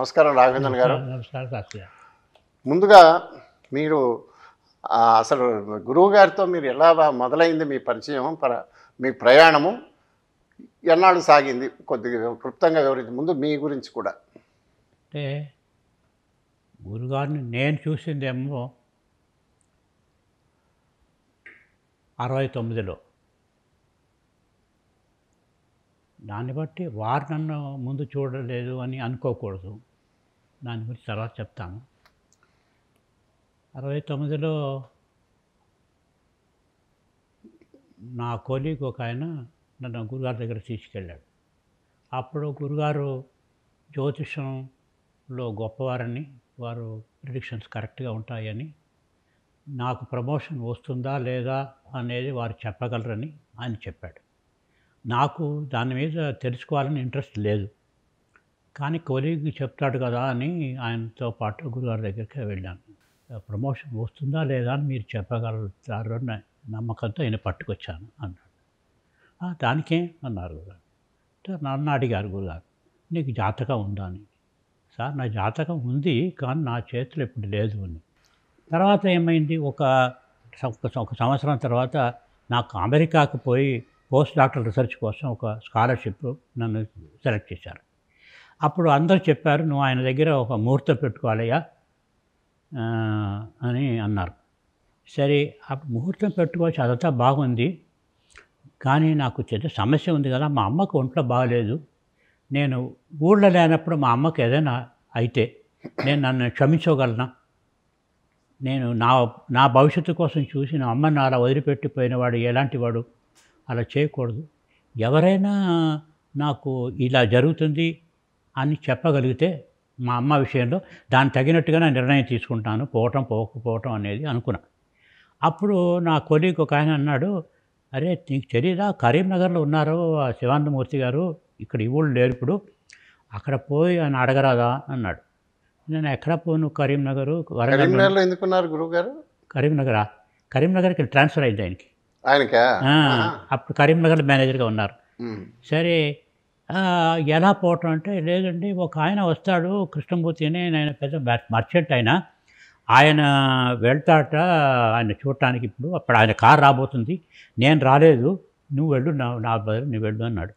నమస్కారం రాఘవేంద్రన్ గారు. నమస్కారం శాస్త్రి గారు. ముందుగా మీరు అసలు గురువు గారితో మీరు ఎలా మొదలైంది మీ పరిచయం, మీ ప్రయాణము ఎన్నాళ్ళు సాగింది కొద్దిగా క్లుప్తంగా వివరించి ముందు మీ గురించి కూడా. అంటే గురుగారిని నేను చూసిందేమో 69లో. దాన్ని బట్టి వారు నన్ను ముందు చూడలేదు అని అనుకోకూడదు. దాని గురించి తర్వాత చెప్తాను. 69లో నా కొలీగ్ ఒక ఆయన నన్ను గురుగారి దగ్గర తీసుకెళ్ళాడు. అప్పుడు గురుగారు జ్యోతిషంలో గొప్పవారని, వారు ప్రిడిక్షన్స్ కరెక్ట్గా ఉంటాయని, నాకు ప్రమోషన్ వస్తుందా లేదా అనేది వారు చెప్పగలరని ఆయన చెప్పాడు. నాకు దాని మీద తెలుసుకోవాలని ఇంట్రెస్ట్ లేదు, కానీ కొలీగ్ చెప్తాడు కదా అని ఆయనతో పాటు గురుగారి దగ్గరికి వెళ్ళాను. ప్రమోషన్ వస్తుందా లేదా అని మీరు చెప్పగలుగుతారు అని నమ్మకంతో ఆయన పట్టుకొచ్చాను అన్నాడు. దానికేం అన్నారు గురుగారు. నన్ను అడిగారు గురుగారు, నీకు జాతకం ఉందా అని. సార్ నా జాతకం ఉంది, కానీ నా చేతిలో ఇప్పుడు లేదు అని. తర్వాత ఏమైంది, ఒక సంవత్సరం తర్వాత నాకు అమెరికాకు పోయి పోస్ట్ డాక్టర్ రీసెర్చ్ కోసం ఒక స్కాలర్షిప్ నన్ను సెలెక్ట్ చేశారు. అప్పుడు అందరూ చెప్పారు, నువ్వు ఆయన దగ్గర ఒక ముహూర్తం పెట్టుకోవాలయ్యా అని అన్నారు. సరే, అప్పుడు ముహూర్తం పెట్టుకోవచ్చు, అదంతా బాగుంది, కానీ నాకు చిన్న సమస్య ఉంది కదా. మా అమ్మకు ఒంట్లో బాగలేదు. నేను ఊళ్ళో లేనప్పుడు మా అమ్మకు ఏదైనా అయితే నేను నన్ను క్షమించగలనా? నేను నా భవిష్యత్తు కోసం చూసి నా అమ్మని అలా వదిలిపెట్టిపోయినవాడు ఎలాంటి వాడు, అలా చేయకూడదు. ఎవరైనా నాకు ఇలా జరుగుతుంది అని చెప్పగలిగితే మా అమ్మ విషయంలో దానికి తగినట్టుగా నా నిర్ణయం తీసుకుంటాను, పోకపోవటం అనేది అనుకున్నా. అప్పుడు నా కొలీగ్ ఒక ఆయన అన్నాడు, అరే నీకు తెలియదా, కరీంనగర్లో ఉన్నారు శివానందమూర్తి గారు, ఇక్కడ ఈ ఊళ్ళు లేరు ఇప్పుడు, అక్కడ పోయి ఆయన అడగరాదా అన్నాడు. నేను ఎక్కడ పోను, కరీంనగర్. కరీంనగర్లో ఎందుకున్నారు గురువు గారు? కరీంనగర్కి ట్రాన్స్ఫర్ అయింది ఆయనకా. అప్పుడు కరీంనగర్ మేనేజర్గా ఉన్నారు. సరే, ఎలా పోవటం అంటే, లేదండి ఒక ఆయన వస్తాడు కృష్ణమూర్తి అని, ఆయన పెద్ద మర్చెంట్ ఆయన వెళ్తాట ఆయన చూడటానికి, ఇప్పుడు అప్పుడు ఆయన కారు రాబోతుంది, నేను రాలేదు, నువ్వు వెళ్ళు, నా బదులు నువ్వు వెళ్ళు అన్నాడు.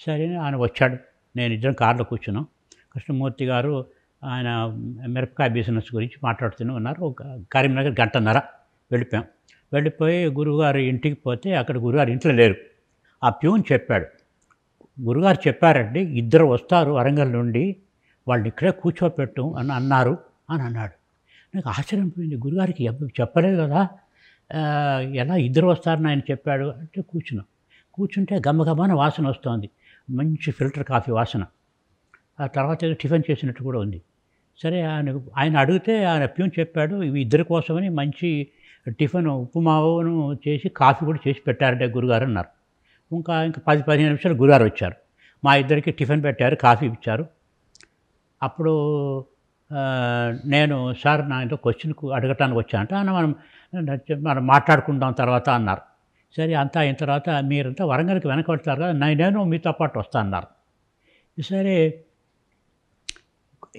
సరే ఆయన వచ్చాడు, నేను ఇద్దరం కారులో కూర్చున్నాం. కృష్ణమూర్తి గారు ఆయన మిరపకాయ బిజినెస్ గురించి మాట్లాడుతూనే ఉన్నారు. కరీంనగర్ గంటన్నర వెళ్ళిపోయాం. వెళ్ళిపోయి గురువుగారు ఇంటికి పోతే అక్కడ గురుగారు ఇంట్లో లేరు. ఆ ప్యూన్ చెప్పాడు, గురుగారు చెప్పారండి, ఇద్దరు వస్తారు వరంగల్ నుండి, వాళ్ళని ఇక్కడే కూర్చోపెట్టు అని అన్నారు అని అన్నాడు. నాకు ఆశ్చర్యం పోయింది, గురుగారికి చెప్పలేదు కదా, ఎలా ఇద్దరు వస్తారని ఆయన చెప్పాడు అంటే కూర్చుంటే గమగమన వాసన వస్తుంది, మంచి ఫిల్టర్ కాఫీ వాసన. ఆ తర్వాత ఏదో టిఫిన్ చేసినట్టు కూడా ఉంది. సరే, ఆయన అడిగితే ఆయన ప్యూన్ చెప్పాడు, ఇవి ఇద్దరి కోసమని మంచి టిఫిన్ ఉప్పుమావును చేసి కాఫీ కూడా చేసి పెట్టారంటే గురుగారు అన్నారు. ఇంకా 10-15 నిమిషాలు గురుగారు వచ్చారు. మా ఇద్దరికి టిఫిన్ పెట్టారు, కాఫీ ఇచ్చారు. అప్పుడు నేను, సార్ నా ఇంట్లో క్వశ్చన్ అడగటానికి వచ్చానంటే మనం మాట్లాడుకుందాం తర్వాత అన్నారు. సరే, అంతా అయిన తర్వాత మీరంతా వరంగల్కి వెనక వెళ్తారు కదా, నేను మీతో పాటు వస్తా అన్నారు. సరే,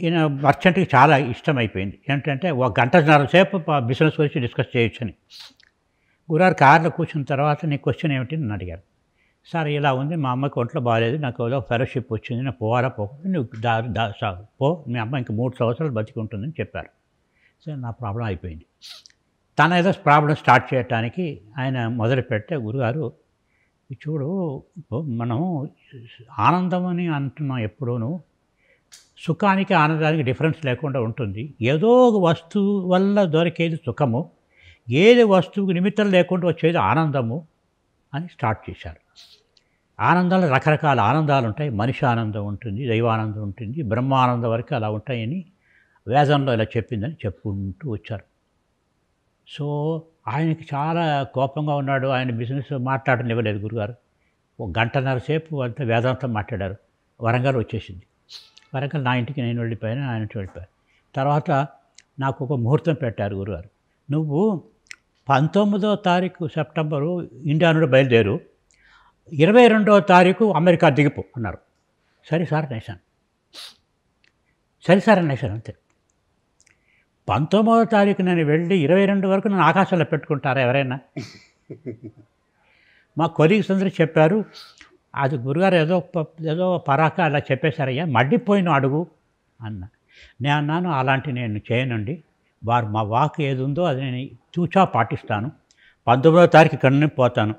ఈయన మర్చెంట్కి చాలా ఇష్టమైపోయింది. ఏంటంటే 1 గంటన్నర సేపు బిజినెస్ గురించి డిస్కస్ చేయొచ్చని. గురుగారు కారులో కూర్చున్న తర్వాత నీ క్వశ్చన్ ఏమిటి అని అడిగారు. సార్ ఇలా ఉంది, మా అమ్మకి ఒంట్లో బాగాలేదు, నాకు ఏదో ఫెలోషిప్ వచ్చింది, నేను పోవాలా పోకుండా నువ్వు పో, మీ అమ్మ ఇంక 3 సంవత్సరాలు బతికి ఉంటుందని చెప్పారు. సరే, నా ప్రాబ్లం అయిపోయింది. తన ఏదో ప్రాబ్లం స్టార్ట్ చేయడానికి ఆయన మొదలుపెట్టే, గురుగారు చూడు, మనం ఆనందం అని అంటున్నాం ఎప్పుడూను, సుఖానికి ఆనందానికి డిఫరెన్స్ లేకుండా ఉంటుంది. ఏదో ఒక వస్తువు వల్ల దొరికేది సుఖము, ఏది వస్తువుకి నిమిత్తం లేకుండా వచ్చేది ఆనందము అని స్టార్ట్ చేశారు. ఆనందాలు రకరకాల ఆనందాలు ఉంటాయి. మనిషి ఆనందం ఉంటుంది, దైవానందం ఉంటుంది, బ్రహ్మానందం వరకు అలా ఉంటాయని వేదంలో ఇలా చెప్పిందని చెప్పుకుంటూ వచ్చారు. సో ఆయనకి చాలా కోపంగా ఉన్నాడు. ఆయన బిజినెస్ మాట్లాడనివ్వలేదు గురుగారు. 1 గంటన్నర సేపు అంతా వేదాంతం మాట్లాడారు. వరంగల్ వచ్చేసింది. వరంగల్ నా ఇంటికి నేను వెళ్ళిపోయాను, ఆయన ఇంటికి వెళ్ళిపోయాను. తర్వాత నాకు ఒక ముహూర్తం పెట్టారు గురుగారు, నువ్వు 19వ తారీఖు సెప్టెంబరు ఇండియా నుండి బయలుదేరు, 22వ తారీఖు అమెరికా దిగిపో అన్నారు. సరే సార్ నేసాను. సరే సార్ అనేసారు అంతే. 19వ తారీఖు నేను వెళ్ళి 22 వరకు నన్ను ఆకాశంలో పెట్టుకుంటారా ఎవరైనా? మా కొలీగ్స్ అందరూ చెప్పారు, అది గురుగారు ఏదో పరాక అలా చెప్పేశారయ్యా, మళ్ళీపోయిన అడుగు అన్న. నేను అన్నాను, అలాంటి నేను చేయనండి, వారు మా వాక్ ఏది ఉందో అది నేను చూచా పాటిస్తాను. 19వ తారీఖు ఇక్కడ నుంచి పోతాను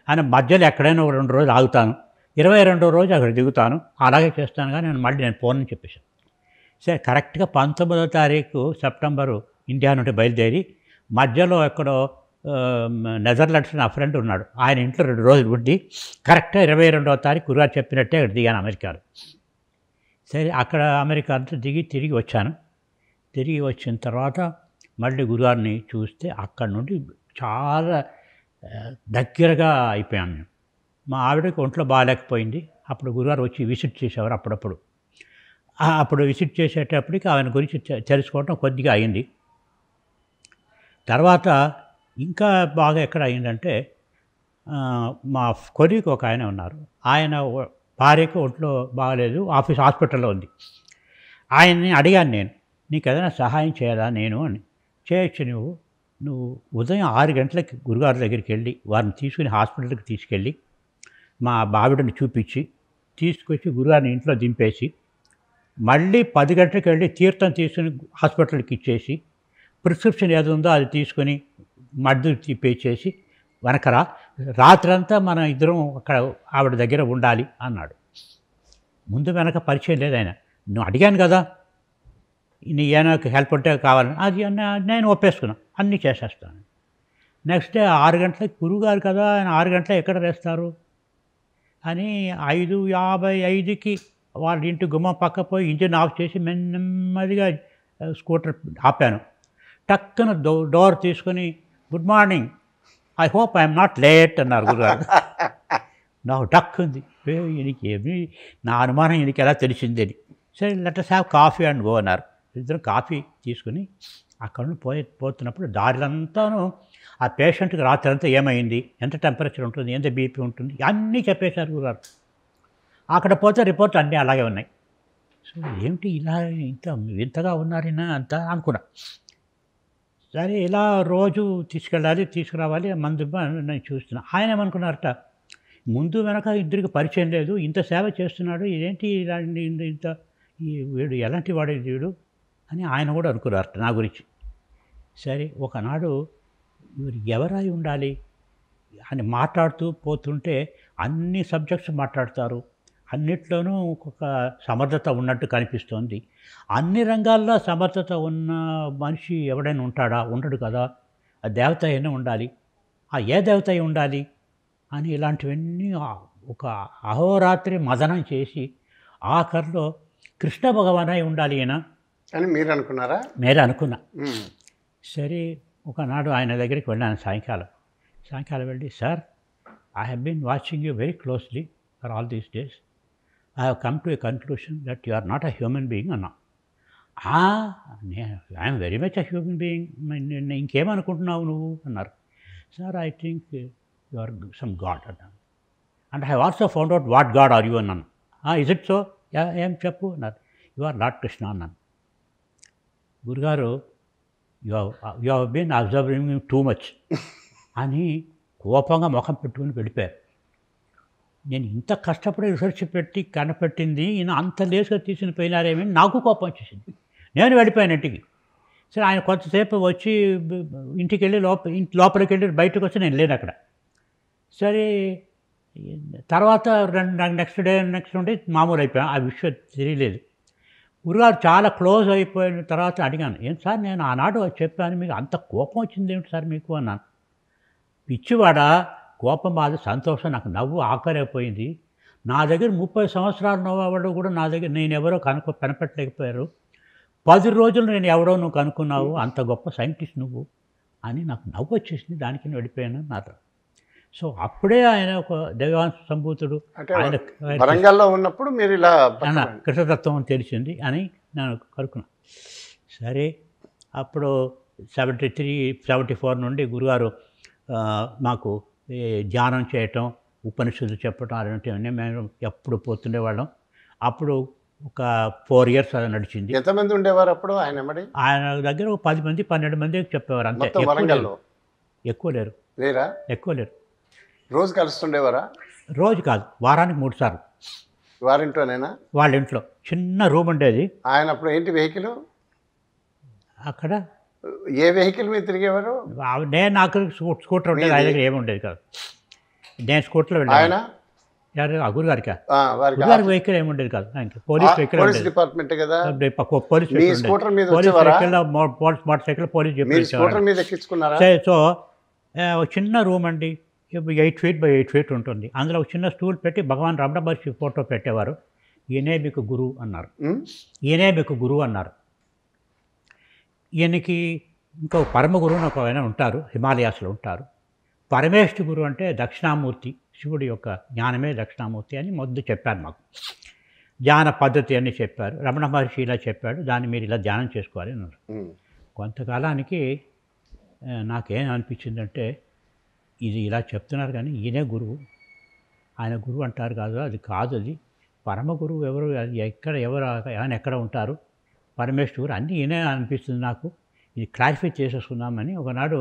అని మధ్యలో ఎక్కడైనా ఒక 2 రోజులు ఆగుతాను, 22వ రోజు అక్కడ దిగుతాను, అలాగే చేస్తాను, కానీ నేను పోనని చెప్పేశాను. సరే కరెక్ట్గా 19వ తారీఖు సెప్టెంబరు ఇండియా నుండి బయలుదేరి మధ్యలో ఎక్కడో నెదర్లాండ్స్ నా ఫ్రెండ్ ఉన్నాడు, ఆయన ఇంట్లో 2 రోజులు ఉండి కరెక్ట్గా 22వ తారీఖు గురుగారు చెప్పినట్టే అక్కడ దిగాను అమెరికాలో. సరే అక్కడ అమెరికా అంతా దిగి తిరిగి వచ్చాను. తిరిగి వచ్చిన తర్వాత మళ్ళీ గురుగారిని చూస్తే అక్కడ నుండి చాలా దగ్గరగా అయిపోయాను నేను. మా ఆవిడకి ఒంట్లో బాగాలేకపోయింది. అప్పుడు గురుగారు వచ్చి విజిట్ చేసేవారు అప్పుడప్పుడు. అప్పుడు విజిట్ చేసేటప్పటికి ఆయన గురించి తెలుసుకోవడం కొద్దిగా అయింది. తర్వాత ఇంకా బాగా ఎక్కడ అయిందంటే, మా కొలీగ్ ఒక ఆయన ఉన్నారు, ఆయన భార్యకి ఒంట్లో బాగాలేదు, హాస్పిటల్లో ఉంది. ఆయన్ని అడిగాను నేను, నీకు ఏదైనా సహాయం చేయాలా నేను అని. చేయొచ్చు, నువ్వు ఉదయం 6 గంటలకి గురుగారి దగ్గరికి వెళ్ళి వారిని తీసుకుని హాస్పిటల్కి తీసుకెళ్ళి మా బావిడని చూపించి తీసుకొచ్చి గురుగారిని ఇంట్లో దింపేసి మళ్ళీ 10 గంటలకు వెళ్ళి తీర్థం తీసుకుని హాస్పిటల్కి ఇచ్చేసి ప్రిస్క్రిప్షన్ ఏది ఉందో అది తీసుకొని మడ్డు తిప్పేసేసి వెనకరా రాత్రంతా మనం ఇద్దరం అక్కడ ఆవిడ దగ్గర ఉండాలి అన్నాడు. ముందు వెనక పరిచయం లేదు ఆయన. నువ్వు అడిగాను కదా, నీ ఏమైనా హెల్ప్ ఉంటే కావాలని, అది నేను ఒప్పేసుకున్నాను, అన్నీ చేసేస్తాను. నెక్స్ట్ డే 6 గంటలకి గురువుగారు కదా, ఆయన 6 గంటలకు ఎక్కడ వేస్తారు అని 5:55కి వాళ్ళ ఇంటి గుమ్మం పక్క పోయి ఇంజిన్ ఆఫ్ చేసి నెమ్మదిగా స్కూటర్ ఆపాను. టక్కున డోర్ తీసుకొని, good morning, I hope I'm not late అన్నారు గురుగారు. నాకు టక్ ఉంది, ఈయనకి ఏమి నా అనుమానం ఈయనకి ఎలా తెలిసిందని. సరే let's have coffee and go అన్నారు. ఇద్దరు కాఫీ తీసుకుని అక్కడ నుండి పోతున్నప్పుడు దారిలంతాను ఆ పేషెంట్కి రాత్రి అంతా ఏమైంది, ఎంత టెంపరేచర్ ఉంటుంది, ఎంత బీపీ ఉంటుంది, అన్నీ చెప్పేశారు గురుగారు. అక్కడ పోతే రిపోర్ట్ అన్నీ అలాగే ఉన్నాయి. సో ఏమిటి ఇలా ఇంతగా ఉన్నారైనా అంతా అనుకున్నా. సరే ఇలా రోజు తీసుకురావాలి మందు నేను చూస్తున్నా. ఆయన ఏమనుకున్నారట, ముందు వెనక ఇద్దరికి పరిచయం లేదు, ఇంత సేవ చేస్తున్నాడు, ఇదేంటి ఇంత వీడు ఎలాంటి వాడే వీడు అని ఆయన కూడా అనుకున్నారట నా గురించి. సరే ఒకనాడు వీరు ఎవరై ఉండాలి అని మాట్లాడుతూ పోతుంటే అన్ని సబ్జెక్ట్స్ మాట్లాడతారు, అన్నిట్లోనూ ఒక్కొక్క సమర్థత ఉన్నట్టు కనిపిస్తోంది. అన్ని రంగాల్లో సమర్థత ఉన్న మనిషి ఎవడైనా ఉంటాడా? ఉండడు కదా. ఆ దేవత అయినా ఉండాలి, ఆ ఏ దేవత అయి ఉండాలి అని ఇలాంటివన్నీ ఒక అహోరాత్రి మదనం చేసి ఆఖరిలో కృష్ణ భగవాన్ అయి ఉండాలి ఈయన అని మీరు అనుకున్నారా? మీరే అనుకున్నా. సరే ఒకనాడు ఆయన దగ్గరికి వెళ్ళాను సాయంకాలం వెళ్ళి, sir I have been watching you very closely for all these days. I have come to a conclusion that you are not a human being అన్నా. I am very much a human being. ఇంకేమనుకుంటున్నావు నువ్వు అన్నారు. Sir I think you are some god అన్నాను. And I have also found out what god are you అన్నాను. Is it so? ఏం చెప్పు అన్నారు. You are lord Krishna అన్నాను. గురుగారు you have been observing too much అని కోపంగా ముఖం పెట్టుకుని వెళ్ళిపోయారు. నేను ఇంత కష్టపడి రీసెర్చ్ పెట్టి కనిపెట్టింది ఈయన అంత లేసుగా తీసిన పోయినారేమని నాకు కోపం వచ్చేసింది. నేను వెళ్ళిపోయాను ఇంటికి. సరే ఆయన కొంతసేపు వచ్చి ఇంటికి వెళ్ళి లోపలికి వెళ్ళి బయటకు వచ్చి నేను లేను అక్కడ. సరే తర్వాత నెక్స్ట్ డే మామూలు అయిపోయాను, ఆ విషయం తెలియలేదు. గురుగారు చాలా క్లోజ్ అయిపోయిన తర్వాత అడిగాను, ఏం సార్ నేను ఆనాడు చెప్పాను, మీకు అంత కోపం వచ్చింది ఏమిటి సార్ మీకు అన్నాను. పిచ్చివాడా, కోపం బాధ సంతోషం, నాకు నవ్వు ఆకరైపోయింది. నా దగ్గర 30 సంవత్సరాలు నవ్వాడు కూడా నా దగ్గర నేను ఎవరో కనిపెట్టలేకపోయారు. 10 రోజులు నేను ఎవరో నువ్వు కనుక్కున్నావు, అంత గొప్ప సైంటిస్ట్ నువ్వు అని నాకు నవ్వు వచ్చేసింది. దానికి నేను వెళ్ళిపోయాను అన్నారు. సో అప్పుడే ఆయన ఒక దైవాంశ సంభూతుడు, ఆయన వరంగల్లో ఉన్నప్పుడు మీరు ఇలా కృష్ణతత్వం తెలిసింది అని నేను కనుక్కున్నాను. సరే అప్పుడు 73-74 నుండి గురుగారు మాకు ధ్యానం చేయటం, ఉపనిషత్తులు చెప్పటం అలాంటివన్నీ మేము ఎప్పుడు పోతుండేవాళ్ళం. అప్పుడు ఒక 4 years అలా నడిచింది. ఎంతమంది ఉండేవారు అప్పుడు ఆయన ఎమ్మడి? ఆయన దగ్గర ఒక 10 మంది 12 మంది చెప్పేవారు అంతే. మొత్తం వరంగల్లో ఎక్కువ లేరు. లేరా? ఎక్కువ లేరు. రోజు కలుస్తుండేవారా? రోజు కాదు, వారానికి 3 సార్లు. వారింట్లోనేనా? వాళ్ళ ఇంట్లో చిన్న రూమ్ ఉండేది. ఆయన అప్పుడు ఏంటి వెహికల్? అక్కడ ఏ వెహికల్ మీద తిరిగేవారు? నేను నాకు స్కూటర్ ఉండేది, ఆయన దగ్గర ఏమి ఉండేది కాదు. నేను స్కూటర్లో ఆయన వెళ్ళాను. ఆ గురుగారికి వారికి గురుగారికి వెహికల్ ఏమి ఉండేది కాదు. ఆయనకి పోలీస్ వెహికల్ పోలీస్ ఉండేది. డిపార్ట్మెంట్ కదా. పోలీస్ మీ వెహికల్ స్కూటర్ మీద పోలీస్ వచ్చేవారా? వెహికల్ మోటార్ సైకిల్ పోలీస్ మీరు చెప్పేసి స్కూటర్ మీద ఎక్కించుకున్నారా? సో ఒక చిన్న రూమ్ అండి, 8 feet by 8 feet ఉంటుంది. అందులో ఒక చిన్న స్టూల్ పెట్టి భగవాన్ రమణ మహర్షి ఫోటో పెట్టేవారు. ఈయనే మీకు గురువు అన్నారు. ఈయనే మీకు గురువు అన్నారు. ఈయనకి ఇంకో పరమ గురువు అని ఒక ఆయన ఉంటారు, హిమాలయాస్లో ఉంటారు. పరమేష్ఠి గురువు అంటే దక్షిణామూర్తి, శివుడి యొక్క జ్ఞానమే దక్షిణామూర్తి అని మొదలు చెప్పారు మాకు. ధ్యాన పద్ధతి అని చెప్పారు. రమణ మహర్షి ఇలా చెప్పాడు, దాన్ని మీరు ఇలా ధ్యానం చేసుకోవాలి అన్నారు. కొంతకాలానికి నాకేం అనిపించిందంటే, ఇది ఇలా చెప్తున్నారు కానీ ఈయనే గురువు, ఆయన గురువు అంటారు కాదు, అది కాదు, అది పరమ గురువు ఎవరు, అది ఎవరు ఆయన ఎక్కడ ఉంటారు, పరమేశ్వరు అన్నీ ఈయనే అనిపిస్తుంది నాకు. ఇది క్లారిఫై చేసేసుకుందామని ఒకనాడు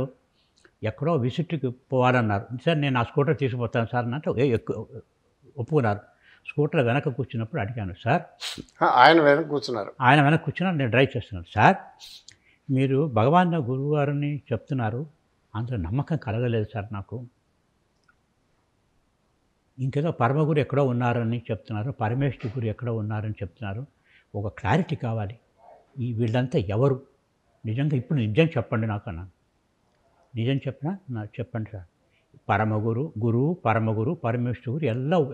ఎక్కడో విజిట్కి పోవాలన్నారు. సార్ నేను ఆ స్కూటర్ తీసుకుపోతాను సార్ అంటే ఒప్పుకున్నారు. స్కూటర్ వెనక కూర్చున్నప్పుడు అడిగాను, సార్ ఆయన వెనక కూర్చున్నారు, ఆయన వెనక కూర్చున్నారు, నేను డ్రైవ్ చేస్తున్నాను. సార్ మీరు భగవాన్ గురువు గారిని చెప్తున్నారు, అందులో నమ్మకం కలగలేదు సార్ నాకు. ఇంకేదో పరమగురు ఎక్కడో ఉన్నారని చెప్తున్నారు, పరమేశ్వరి గురు ఎక్కడో ఉన్నారని చెప్తున్నారు. ఒక క్లారిటీ కావాలి, ఈ వీళ్ళంతా ఎవరు నిజంగా, ఇప్పుడు నిజం చెప్పండి నాకు అన్నాను. నిజం చెప్పినా నాకు చెప్పండి సార్. గురువు పరమగురు పరమేశ్వరు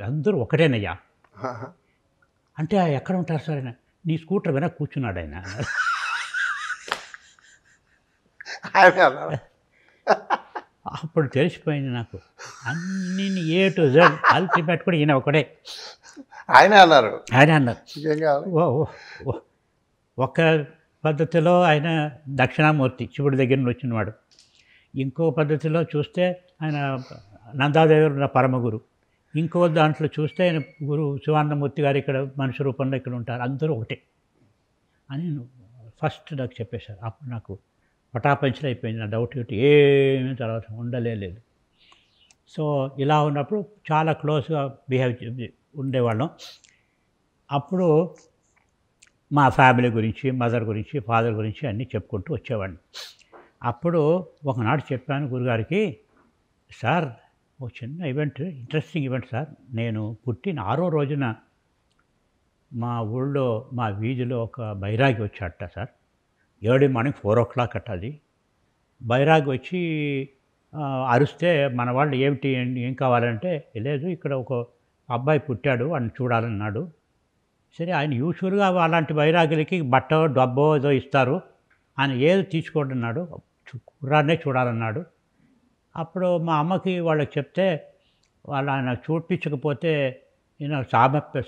అందరూ ఒకటేనయ్యా అంటే ఎక్కడ ఉంటారు సార్ ఆయన? నీ స్కూటర్ వెనక కూర్చున్నాడు ఆయన. అప్పుడు తెలిసిపోయింది నాకు, అన్ని A to Z అల్టిమేట్ కూడా ఈయన ఒకడే. ఆయన అన్నారు. ఒక పద్ధతిలో ఆయన దక్షిణామూర్తి, శివుడి దగ్గర నుంచి వచ్చినవాడు. ఇంకో పద్ధతిలో చూస్తే ఆయన నందాదేవి పరమగురు. ఇంకో దాంట్లో చూస్తే ఆయన గురువు శివానందమూర్తి గారు ఇక్కడ మనుష్య రూపంలో ఇక్కడ ఉంటారు, అందరూ ఒకటే అని ఫస్ట్ నాకు చెప్పేశారు. అప్పుడు నాకు పటాపంచలు అయిపోయింది, నా డౌట్ ఏమీ తర్వాత ఉండలేదు. సో ఇలా ఉన్నప్పుడు చాలా క్లోజ్గా బిహేవ్ ఉండేవాళ్ళం. అప్పుడు మా ఫ్యామిలీ గురించి, మదర్ గురించి, ఫాదర్ గురించి అన్నీ చెప్పుకుంటూ వచ్చేవాడిని. అప్పుడు ఒకనాడు చెప్పాను గురుగారికి, సార్ ఒక చిన్న ఈవెంట్, ఇంట్రెస్టింగ్ ఈవెంట్ సార్. నేను పుట్టిన 6వ రోజున మా ఊళ్ళో మా వీధిలో ఒక బైరాగి వచ్చాట సార్. ఎర్లీ మార్నింగ్ 4 o'clock అట్ట. అది బైరాగి వచ్చి అరిస్తే మన వాళ్ళు ఏమిటి ఏం కావాలంటే, లేదు ఇక్కడ ఒక అబ్బాయి పుట్టాడు వాడిని చూడాలన్నాడు. సరే ఆయన యూజువల్గా అలాంటి బైరాగులకి బట్ట డబ్బో ఏదో ఇస్తారు, ఆయన ఏదో తీసుకోండి అన్నాడు, కుర్రాన్నే చూడాలన్నాడు. అప్పుడు మా అమ్మకి వాళ్ళకి చెప్తే, వాళ్ళు ఆయన చూపించకపోతే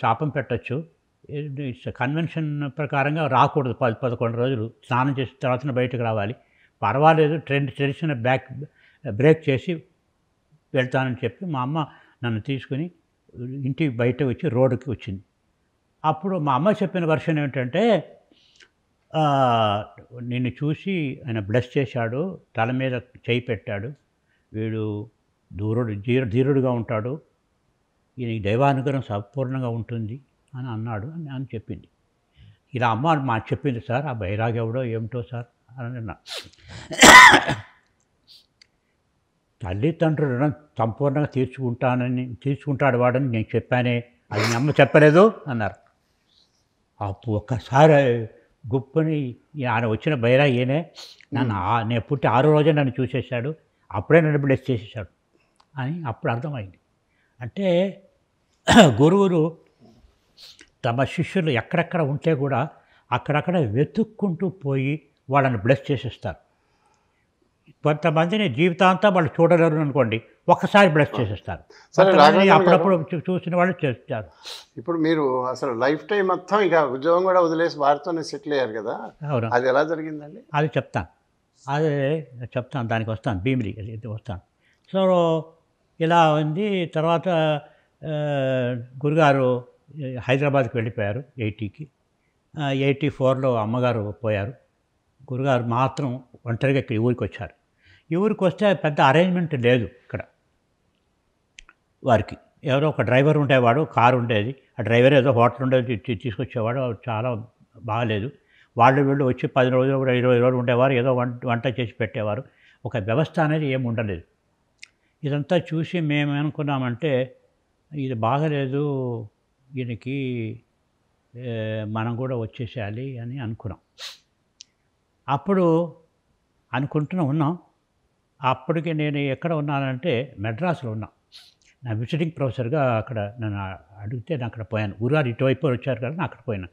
శాపం పెట్టచ్చు, కన్వెన్షన్ ప్రకారంగా రాకూడదు, 10-11 రోజులు స్నానం చేసిన తర్వాత బయటకు రావాలి, పర్వాలేదు ట్రెడిషన్ బ్రేక్ చేసి వెళ్తానని చెప్పి మా అమ్మ నన్ను తీసుకుని ఇంటి బయట వచ్చి రోడ్డుకి వచ్చింది. అప్పుడు మా అమ్మ చెప్పిన వర్షన్ ఏంటంటే, నిన్ను చూసి ఆయన బ్లెస్ చేశాడు, తల మీద చేయి పెట్టాడు, వీడు ధీరుడుగా ఉంటాడు, ఈయన దైవానుగ్రహం సంపూర్ణంగా ఉంటుంది అని అన్నాడు అని చెప్పింది. ఇలా అమ్మ మా చెప్పింది సార్, ఆ బైరాగి ఎవడో ఏమిటో సార్ అని అన్నా. తల్లిదండ్రులను సంపూర్ణంగా తీర్చుకుంటాడు వాడని నేను చెప్పానే, అది మీ అమ్మ చెప్పలేదు అన్నారు. అప్పుడు ఒక్కసారి గుప్పని ఆయన వచ్చిన బైరాగి ఈయనే, నేను పుట్టి 6వ రోజే నన్ను చూసేశాడు, అప్పుడే నన్ను బ్లెస్ చేసేసాడు అని అప్పుడు అర్థమైంది. అంటే గురువులు తమ శిష్యులు ఎక్కడెక్కడ ఉంటే కూడా అక్కడక్కడ వెతుక్కుంటూ పోయి వాళ్ళని బ్లెస్ చేసేస్తారు. కొంతమందిని జీవితాంతం వాళ్ళు చూడలేరు అనుకోండి, ఒక్కసారి బ్లెస్ చేసేస్తారు. అప్పుడప్పుడు చూసిన వాళ్ళు చేస్తారు. ఇప్పుడు మీరు అసలు లైఫ్ టైం మొత్తం ఇక ఉద్యోగం కూడా వదిలేసి వారితోనే సెటిల్ అయ్యారు కదా, అవును. అది ఎలా జరిగిందండి? అది చెప్తాను, దానికి వస్తాను, భీమిలి వస్తాను. సో ఇలా ఉంది. తర్వాత గురుగారు హైదరాబాద్కి వెళ్ళిపోయారు 80కి. 84లో అమ్మగారు పోయారు. గురుగారు మాత్రం ఒంటరిగా ఇక్కడ ఈ ఊరికి వచ్చారు. ఈ ఊరికి వస్తే పెద్ద అరేంజ్మెంట్ లేదు ఇక్కడ వారికి. ఎవరో ఒక డ్రైవర్ ఉండేవాడు, కారు ఉండేది. ఆ డ్రైవర్ ఏదో హోటల్ ఉండేది తీసుకొచ్చేవాడు. చాలా బాగాలేదు. వాళ్ళు వీళ్ళు వచ్చి 10 రోజులు 20 రోజులు ఉండేవారు. ఏదో వంట చేసి పెట్టేవారు. ఒక వ్యవస్థ అనేది ఏమి ఉండలేదు. ఇదంతా చూసి మేము అనుకున్నామంటే ఇది బాగలేదు, దీనికి మనం కూడా వచ్చేసేయాలి అని అనుకున్నాం. అప్పుడు ఉన్నాం. అప్పటికి నేను ఎక్కడ ఉన్నానంటే మెడ్రాస్లో ఉన్నా. నా విజిటింగ్ ప్రొఫెసర్గా అక్కడ నన్ను అడిగితే నేను అక్కడ పోయాను. గురుగారు ఇటువైపు వచ్చారు కదా, నేను అక్కడ పోయినా.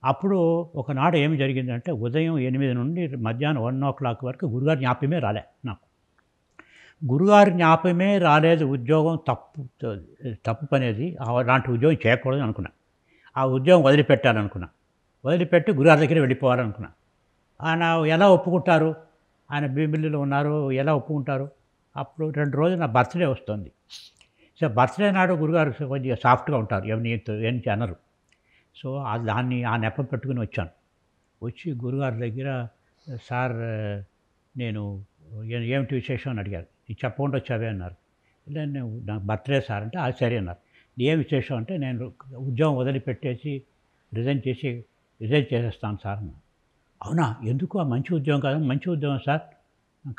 అప్పుడు ఒకనాడు ఏమి జరిగిందంటే ఉదయం 8 నుండి మధ్యాహ్నం 1 o'clock వరకు గురుగారి జ్ఞాపకమే రాలే నాకు. గురుగారి జ్ఞాపకమే రాలేదు. ఉద్యోగం తప్పు పనేది, అలాంటి ఉద్యోగం చేయకూడదు అనుకున్నా. ఆ ఉద్యోగం వదిలిపెట్టాలనుకున్నా. వదిలిపెట్టి గురుగారి దగ్గర వెళ్ళిపోవాలనుకున్నా. ఆయన ఎలా ఒప్పుకుంటారు? ఆయన భీమిలిలో ఉన్నారు, ఎలా ఒప్పుకుంటారు? అప్పుడు 2 రోజులు నా బర్త్డే వస్తుంది. సో బర్త్డే నాడు గురుగారు కొద్దిగా సాఫ్ట్గా ఉంటారు, ఏం అనరు. సో దాన్ని ఆ నెపం పెట్టుకుని వచ్చాను. వచ్చి గురుగారి దగ్గర, సార్ నేను ఏమిటి విశేషం అని అడిగారు. ఇది చెప్పకుండా వచ్చావే అన్నారు. నేను నాకు బర్త్డే సార్ అంటే అది సరే అన్నారు. ఏం విశేషం అంటే నేను ఉద్యోగం వదిలిపెట్టేసి రిజైన్ చేసేస్తాను సార్ అన్నారు. అవునా, ఎందుకు? ఆ మంచి ఉద్యోగం కాదు. మంచి ఉద్యోగం సార్,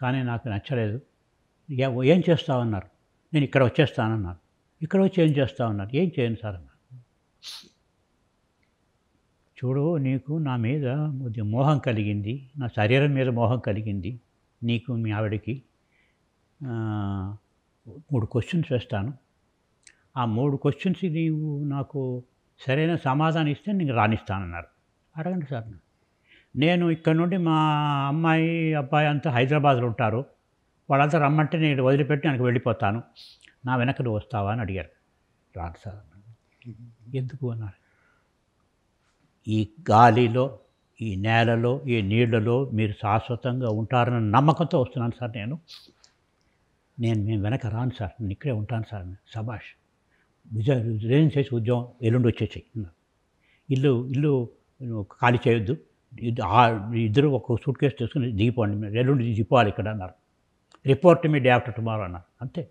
కానీ నాకు నచ్చలేదు. ఏం చేస్తామన్నారు. నేను ఇక్కడ వచ్చేస్తానన్నారు. ఇక్కడ వచ్చి ఏం చేస్తామన్నారు. ఏం చేయను సార్ అన్నారు. చూడు, నీకు నా మీద మోహం కలిగింది, నా శరీరం మీద మోహం కలిగింది. నీకు మీ ఆవిడకి 3 క్వశ్చన్స్ వేస్తాను. ఆ 3 క్వశ్చన్స్కి నీవు నాకు సరైన సమాధానం ఇస్తే నేను రాణిస్తానన్నారు. అడగండి సార్. నేను ఇక్కడ నుండి మా అమ్మాయి అబ్బాయి అంతా హైదరాబాద్లో ఉంటారు. వాళ్ళంతా రమ్మంటే నేను వదిలిపెట్టి నాకు వెళ్ళిపోతాను. నా వెనక నువ్వు వస్తావా అని అడిగారు. రాను సార్. ఎందుకు అన్నారు. ఈ గాలిలో, ఈ నేలలో, ఈ నీళ్లలో మీరు శాశ్వతంగా ఉంటారన్న నమ్మకంతో వస్తున్నాను సార్. మేము వెనక రాను సార్, నేను ఇక్కడే ఉంటాను సార్. సబాష్, రిజైన్ చేసి ఉద్యోగం ఎల్లుండి వచ్చేసాయి. ఇల్లు ఖాళీ చేయొద్దు, ఇద్దరు ఒక సూట్ కేసు తీసుకుని దిగిపోండి, ఎల్లుండి దిగిపోవాలి ఇక్కడ అన్నారు. రిపోర్ట్ మీ డే ఆఫ్టర్ టుమారో అన్నారు. అంతే,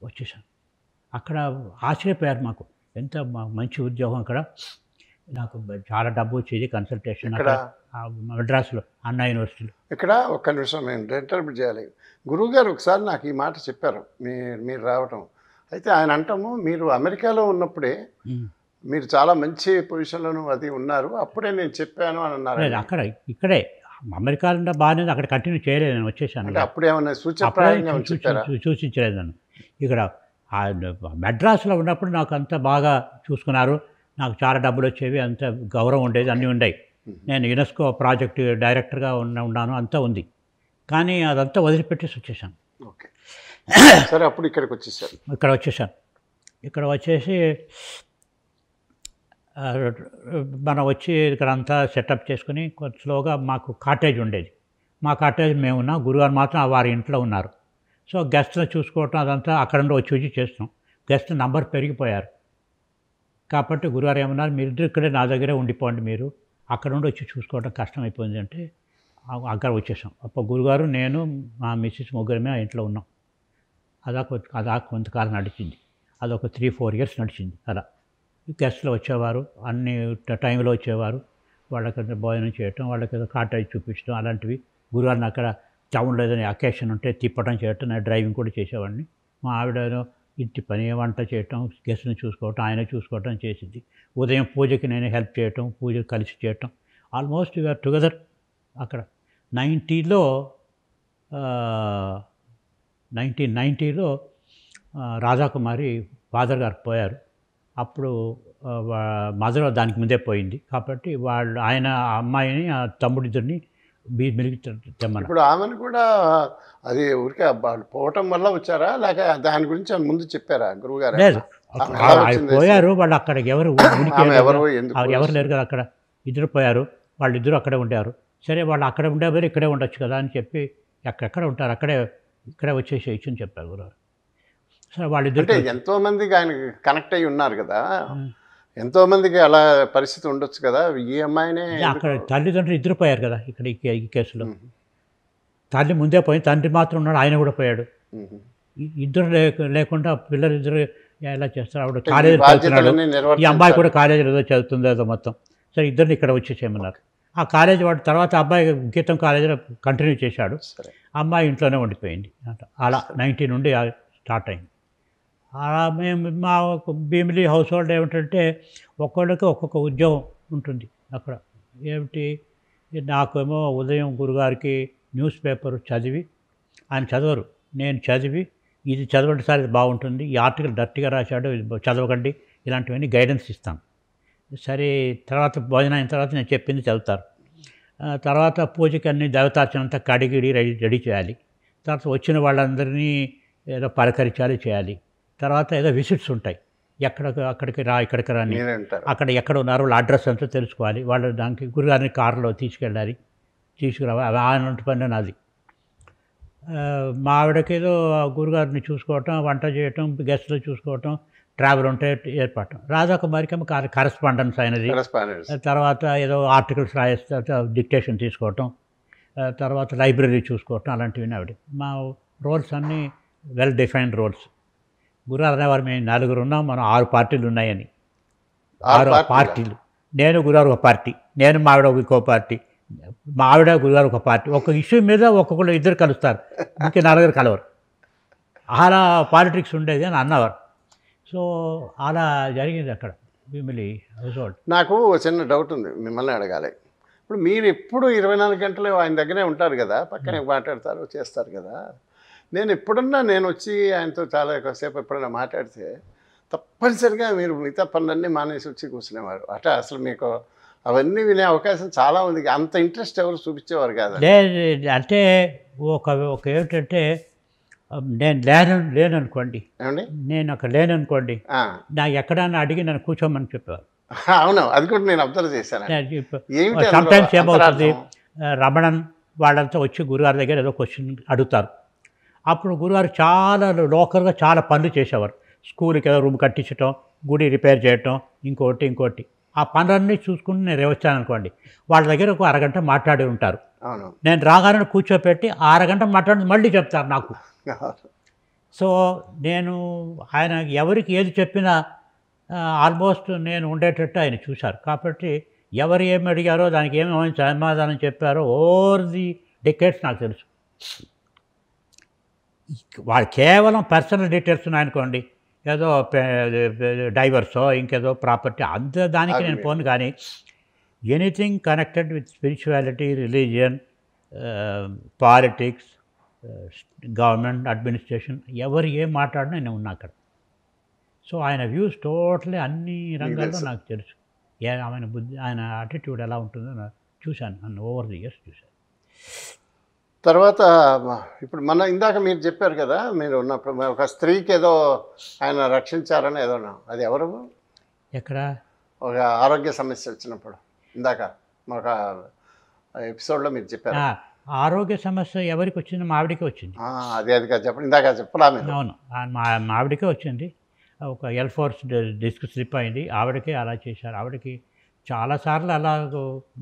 వచ్చేసాను. అక్కడ ఆశ్చర్యపోయారు. మాకు ఎంత మంచి ఉద్యోగం అక్కడ. నాకు చాలా డబ్బు వచ్చేది. కన్సల్టేషన్ మద్రాసులో అన్నా యూనివర్సిటీలో. ఇక్కడ ఒక్క నిమిషం నేను ఇంటర్ప్రిట్ చేయాలి. గురువుగారు ఒకసారి నాకు ఈ మాట చెప్పారు, మీరు రావటం. అయితే ఆయన అంటాము, మీరు అమెరికాలో ఉన్నప్పుడే మీరు చాలా మంచి పొజిషన్లోనూ అది ఉన్నారు, అప్పుడే నేను చెప్పాను అని అన్నారు. అక్కడ ఇక్కడే అమెరికాలో బాగానే, అక్కడ కంటిన్యూ చేయలేదు. నేను వచ్చేసాను. అంటే అప్పుడు ఏమన్నా సూచించలేదు నన్ను. ఇక్కడ మెడ్రాస్లో ఉన్నప్పుడు నాకు అంత బాగా చూసుకున్నారు. నాకు చాలా డబ్బులు వచ్చేవి, అంత గౌరవం ఉండేది, అన్నీ ఉండేవి. నేను యునెస్కో ప్రాజెక్ట్ డైరెక్టర్గా ఉన్నాను, అంతా ఉంది. కానీ అదంతా వదిలిపెట్టేసి వచ్చేసాను. ఓకే, సరే. అప్పుడు ఇక్కడ వచ్చేసాను. ఇక్కడ వచ్చేసి మనం వచ్చి ఇక్కడ అంతా సెటప్ చేసుకుని కొంచెం స్లోగా మాకు కాటేజ్ ఉండేది. మా కాటేజ్ మేము ఉన్నాం, గురుగారు మాత్రం వారి ఇంట్లో ఉన్నారు. సో గెస్ట్ని చూసుకోవటం అదంతా అక్కడ నుండి వచ్చి చేస్తాం. గెస్ట్ నంబర్ పెరిగిపోయారు కాబట్టి గురుగారు ఏమన్నారు, మీరిద్దరు ఇక్కడే నా దగ్గరే ఉండిపోండి, మీరు అక్కడ నుండి వచ్చి చూసుకోవడం కష్టమైపోయింది అంటే అక్కడ వచ్చేసాం. అప్పుడు గురుగారు, నేను, మా మిస్సెస్ ముగ్గురమే ఆ ఇంట్లో ఉన్నాం. అదా కొంతకాలం నడిచింది. అదొక 3-4 years నడిచింది. అలా గెస్ట్లు వచ్చేవారు, అన్ని టైంలో వచ్చేవారు. వాళ్ళకి భోజనం చేయటం, వాళ్ళకి కాటేజ్ చూపించడం, అలాంటివి. గురువారిని అక్కడ టౌన్లో ఏదైనా అకేషన్ ఉంటే తిప్పడం చేయటం, నేను డ్రైవింగ్ కూడా చేసేవాడిని. మా ఆవిడ ఇంటి పని, వంట చేయటం, గెస్ట్ని చూసుకోవటం, ఆయన చూసుకోవటం చేసింది. ఉదయం పూజకి నేను హెల్ప్ చేయటం, పూజ కలిసి చేయటం. ఆల్మోస్ట్ వీఆర్ టుగెదర్ అక్కడ. 1990లో రాజాకుమారి ఫాదర్ గారు పోయారు. అప్పుడు మదర్ దానికి ముందే పోయింది కాబట్టి ఆయన అమ్మాయిని, ఆ తమ్ముడిద్దరిని మిలిగి తెమ్మన్నారు. ఇప్పుడు ఆమెను కూడా అది ఊరికే పోవటం వల్ల వచ్చారా, లేక దాని గురించి ముందు చెప్పారా గురువుగారు? లేదు, పోయారు వాళ్ళు. అక్కడ ఎవరు లేరు కదా, అక్కడ ఇద్దరు పోయారు. వాళ్ళిద్దరూ అక్కడే ఉండారు. సరే, వాళ్ళు అక్కడ ఉండేవారు, ఇక్కడే ఉండొచ్చు కదా అని చెప్పి ఎక్కడ ఉంటారు, ఇక్కడే వచ్చేసేయచ్చు అని చెప్పారు గురువారు. సరే, వాళ్ళిద్దరు ఎంతోమందికి ఆయన కనెక్ట్ అయ్యి ఉన్నారు కదా. ఎంతోమందికి అలా పరిస్థితి ఉండొచ్చు కదా, ఈ అమ్మాయినే అక్కడ తల్లిదండ్రులు ఇద్దరు పోయారు కదా ఇక్కడ ఈ కేసులో. తల్లి ముందే పోయింది, తండ్రి మాత్రం ఉన్నాడు, ఆయన కూడా పోయాడు. ఇద్దరు లేకుండా పిల్లలు ఇద్దరు ఎలా చేస్తారు? ఆవిడ కాలేజీలో చదువుతున్నాడు, ఈ అమ్మాయి కూడా కాలేజీలో ఏదో చదువుతుందో ఏదో మొత్తం. సరే ఇద్దరిని ఇక్కడ వచ్చేసేయమన్నారు. ఆ కాలేజీ వాడు తర్వాత అబ్బాయి గీతం కాలేజీలో కంటిన్యూ చేశాడు, అమ్మాయి ఇంట్లోనే ఉండిపోయింది. అలా 90 నుండి స్టార్ట్ అయింది. అలా మేము మా భీమిలీ హౌస్ హోల్డ్ ఏమిటంటే ఒక్కొక్కరికి ఒక్కొక్క ఉద్యోగం ఉంటుంది అక్కడ. ఏమిటి, నాకేమో ఉదయం గురుగారికి న్యూస్ పేపర్ చదివి, ఆయన చదవరు, నేను చదివి ఇది చదవండి సార్ ఇది బాగుంటుంది, ఈ ఆర్టికల్ డర్టీగా రాశాడు ఇది చదవకండి, ఇలాంటివన్నీ గైడెన్స్ ఇస్తాను. సరే తర్వాత భోజనం అయిన తర్వాత నేను చెప్పింది చదువుతారు. తర్వాత పూజకి అన్ని దేవతార్చనంతా కడిగిడి రెడీ చేయాలి. తర్వాత వచ్చిన వాళ్ళందరినీ ఏదో పలకరించాలి చేయాలి. తర్వాత ఏదో విజిట్స్ ఉంటాయి, అక్కడికి రా ఇక్కడికి రాని, అక్కడ ఎక్కడ ఉన్నారో వాళ్ళ అడ్రస్ అంతా తెలుసుకోవాలి. వాళ్ళు దానికి గురుగారిని కారులో తీసుకురావాలి. ఆయన పని నాది. మా ఆవిడకేదో గురుగారిని చూసుకోవటం, వంట చేయటం, గెస్టులు చూసుకోవటం, ట్రావెల్ ఉంటే ఏర్పడటం. రాధాకుమారికి కరెస్పాండెన్స్ అయినది. తర్వాత ఏదో ఆర్టికల్స్ రాయేస్తే డిక్టేషన్ తీసుకోవటం, తర్వాత లైబ్రరీ చూసుకోవటం, అలాంటివి ఆవిడ. మా రోల్స్ అన్నీ వెల్ డిఫైన్డ్ రోల్స్. గురుగారు అనేవారు మేము 4 ఉన్నాం, మనం 6 పార్టీలు ఉన్నాయని. 6 పార్టీలు, నేను గురుగారు ఒక పార్టీ, నేను మా ఆవిడ ఇంకో పార్టీ, మా ఆవిడ గురుగారు ఒక పార్టీ. ఒక ఇష్యూ మీద ఒక్కొక్కరు ఇద్దరు కలుస్తారు, ఇంకే 4 కలవరు. అలా పాలిటిక్స్ ఉండేది అని అన్నవారు. సో అలా జరిగింది అక్కడ భీమిలీ హౌస్ హోల్డ్. నాకు చిన్న డౌట్ ఉంది, మిమ్మల్ని అడగాలి. ఇప్పుడు మీరు ఎప్పుడు 24 గంటలు ఆయన దగ్గరే ఉంటారు కదా, పక్కనే మాట్లాడతారు చేస్తారు కదా. నేను ఎప్పుడన్నా నేను వచ్చి ఆయనతో చాలా ఎక్కువసేపు ఎప్పుడైనా మాట్లాడితే తప్పనిసరిగా మీరు మిగతా పనులన్నీ మానేసి వచ్చి కూర్చునేవారు. అట అసలు మీకు అవన్నీ వినే అవకాశం చాలా ఉంది. అంత ఇంట్రెస్ట్ ఎవరు చూపించేవారు కాదు. అంటే ఒక ఏమిటంటే నేను లేననుకోండి, నేను అక్కడ లేననుకోండి, నాకు ఎక్కడన్నా అడిగి నన్ను కూర్చోమని చెప్పేవారు. అవును, అది కూడా నేను అబ్జర్వ్ చేశాను. సమ్టైమ్స్ ఏమవుతుంది, రమణన్ వాళ్ళంతా వచ్చి గురుగారి దగ్గర ఏదో క్వశ్చన్ అడుగుతారు. అప్పుడు గురుగారు చాలా లోకల్గా చాలా పనులు చేసేవారు. స్కూల్కి ఏదో రూమ్ కట్టించటం, గుడి రిపేర్ చేయటం, ఇంకోటి. ఆ పనులన్నీ చూసుకుని నేను వచ్చాను అనుకోండి, వాళ్ళ దగ్గర ఒక అరగంట మాట్లాడి ఉంటారు. నేను రాగానే కూర్చోపెట్టి అరగంట మాట్లాడి మళ్ళీ చెప్తారు నాకు. సో నేను ఆయన ఎవరికి ఏది చెప్పినా ఆల్మోస్ట్ నేను ఉండేటట్టు ఆయన చూశారు. కాబట్టి ఎవరు ఏమి అడిగారో దానికి ఏమేమి సమాధానం చెప్పారో ఓవర్ ది డికేట్స్ నాకు తెలుసు. వాళ్ళు కేవలం పర్సనల్ డీటెయిల్స్ ఉన్నాయనుకోండి, ఏదో డైవర్సో ఇంకేదో ప్రాపర్టీ అంత దానికి నేను పోను. కానీ anything connected with spirituality, religion, politics, government administration, ఎవరు ఏం మాట్లాడినా నేను ఉన్నా అక్కడ. సో ఆయన వ్యూస్ టోటలీ అన్ని రంగాల్లో నాకు తెలుసు. ఆయన బుద్ధి, ఆయన అటిట్యూడ్ ఎలా ఉంటుందో నాకు చూశాను, ఓవర్ ది ఇయర్స్ చూశాను. తర్వాత ఇప్పుడు ఇందాక మీరు చెప్పారు కదా, మీరు ఉన్నప్పుడు ఒక స్త్రీకి ఏదో ఆయన రక్షించారని ఏదో, అది ఎవరు? ఎక్కడ? ఒక ఆరోగ్య సమస్య వచ్చినప్పుడు ఇందాక ఒక ఎపిసోడ్లో మీరు చెప్పారు. ఆరోగ్య సమస్య ఎవరికి వచ్చింది? మా ఆవిడకే వచ్చింది. అది చెప్పండి, ఇందాక చెప్పలా మీరు. అవును, మా ఆవిడకే వచ్చింది. ఒక L4 డిస్క్ స్లిప్ అయింది, ఆవిడకే అలా చేశారు. ఆవిడకి చాలాసార్లు అలా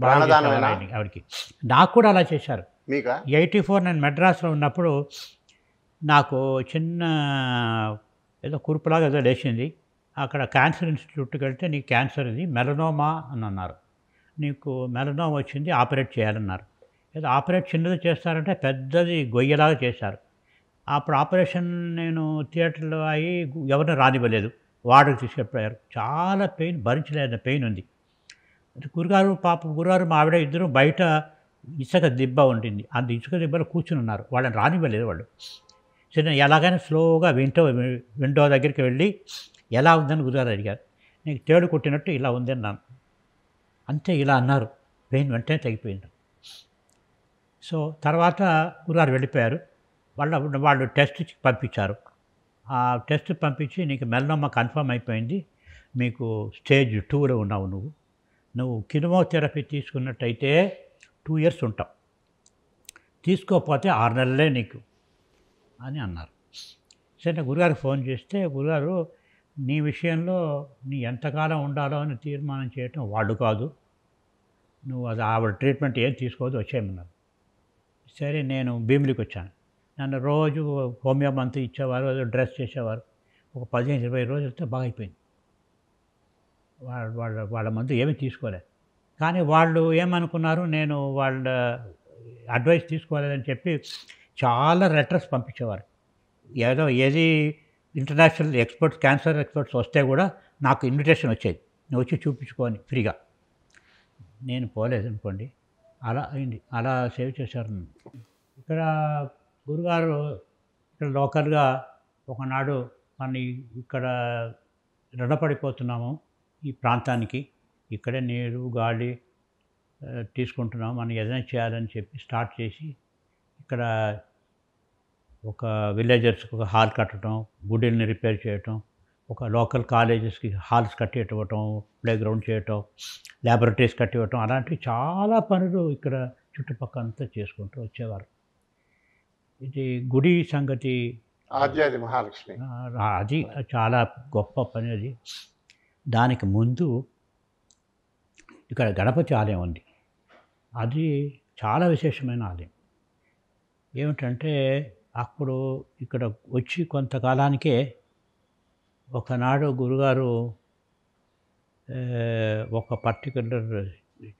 బాగా ఆవిడకి, నాకు కూడా అలా చేశారు. 84 నేను మెడ్రాస్లో ఉన్నప్పుడు నాకు చిన్న ఏదో కురుపులాగా ఏదో లేచింది. అక్కడ క్యాన్సర్ ఇన్స్టిట్యూట్కి వెళ్తే నీకు క్యాన్సర్ ఇది మెలనోమా అని అన్నారు. నీకు మెలనోమా వచ్చింది, ఆపరేట్ చేయాలన్నారు. ఏదో ఆపరేట్ చిన్నది చేస్తారంటే పెద్దది గొయ్యలాగా చేశారు. అప్పుడు ఆపరేషన్ నేను థియేటర్లో అయ్యి ఎవరిని రానివ్వలేదు, వార్డుకి తీసుకెళ్ళిపోయారు. చాలా పెయిన్, భరించలేని పెయిన్ ఉంది. గురుగారు మా ఆవిడ ఇద్దరు బయట ఇసుక దిబ్బ ఉంటుంది, అంత ఇసుక దిబ్బలో కూర్చుని ఉన్నారు. వాళ్ళని రానివ్వలేదు వాళ్ళు. సరే నేను ఎలాగైనా స్లోగా విండో దగ్గరికి వెళ్ళి ఎలా ఉందని గురుగారు అడిగారు. నీకు తేడు కొట్టినట్టు ఇలా ఉంది అన్నాను. అంతే ఇలా అన్నారు, పెయిన్ వెంటనే తగ్గిపోయింది. సో తర్వాత గురుగారు వెళ్ళిపోయారు. వాళ్ళు టెస్ట్ పంపించారు. ఆ టెస్ట్ పంపించి నీకు మెలనోమా కన్ఫర్మ్ అయిపోయింది, మీకు స్టేజ్ 2లో ఉన్నావు, నువ్వు కీమోథెరపీ తీసుకున్నట్టయితే 2 years ఉంటావు, తీసుకోకపోతే 6 నెలలే నీకు అని అన్నారు. సరే గురుగారికి ఫోన్ చేస్తే గురుగారు నీ విషయంలో నీ ఎంతకాలం ఉండాలో అని తీర్మానం చేయటం వాళ్ళు కాదు, నువ్వు అది ఆవిడ ట్రీట్మెంట్ ఏం తీసుకోవద్దు వచ్చేయమన్నారు. సరే నేను భీమిలికి వచ్చాను. నన్ను రోజు హోమియో మంత్ ఇచ్చేవారు, ఏదో డ్రెస్ చేసేవారు. ఒక 15-20 రోజులతో బాగా అయిపోయింది. వాళ్ళ మందు ఏమీ తీసుకోలేదు. కానీ వాళ్ళు ఏమనుకున్నారు, నేను వాళ్ళ అడ్వైస్ తీసుకోలేదని చెప్పి చాలా లెటర్స్ పంపించేవారు. ఏది ఇంటర్నేషనల్ ఎక్స్పర్ట్స్, క్యాన్సర్ ఎక్స్పర్ట్స్ వస్తే కూడా నాకు ఇన్విటేషన్ వచ్చేది, నువ్వు వచ్చి చూపించుకొని ఫ్రీగా. నేను పోలేదనుకోండి, అలా అయింది. అలా సేవ్ చేశారు నన్ను. ఇక్కడ గురుగారు ఇక్కడ లోకల్గా ఒకనాడు మన ఇక్కడ రుణపడిపోతున్నాము ఈ ప్రాంతానికి, ఇక్కడే నీరు గాలి తీసుకుంటున్నాం, మనం ఏదైనా చేయాలని చెప్పి స్టార్ట్ చేసి ఇక్కడ ఒక విలేజర్స్కి ఒక హాల్ కట్టడం, గుడిని రిపేర్ చేయటం, ఒక లోకల్ కాలేజెస్కి హాల్స్ కట్టివ్వటం, ప్లే గ్రౌండ్ చేయటం, ల్యాబొరేటరీస్ కట్టివ్వటం, అలాంటివి చాలా పనులు ఇక్కడ చుట్టుపక్కల అంతా చేసుకుంటూ వచ్చేవారు. ఇది గుడి సంగతి ఆద్యాది మహాలక్ష్మి అది చాలా గొప్ప పని. అది దానికి ముందు ఇక్కడ గణపతి ఆలయం ఉంది. అది చాలా విశేషమైన ఆలయం. ఏమిటంటే అప్పుడు ఇక్కడ వచ్చి కొంతకాలానికే ఒకనాడు గురుగారు ఒక పర్టికులర్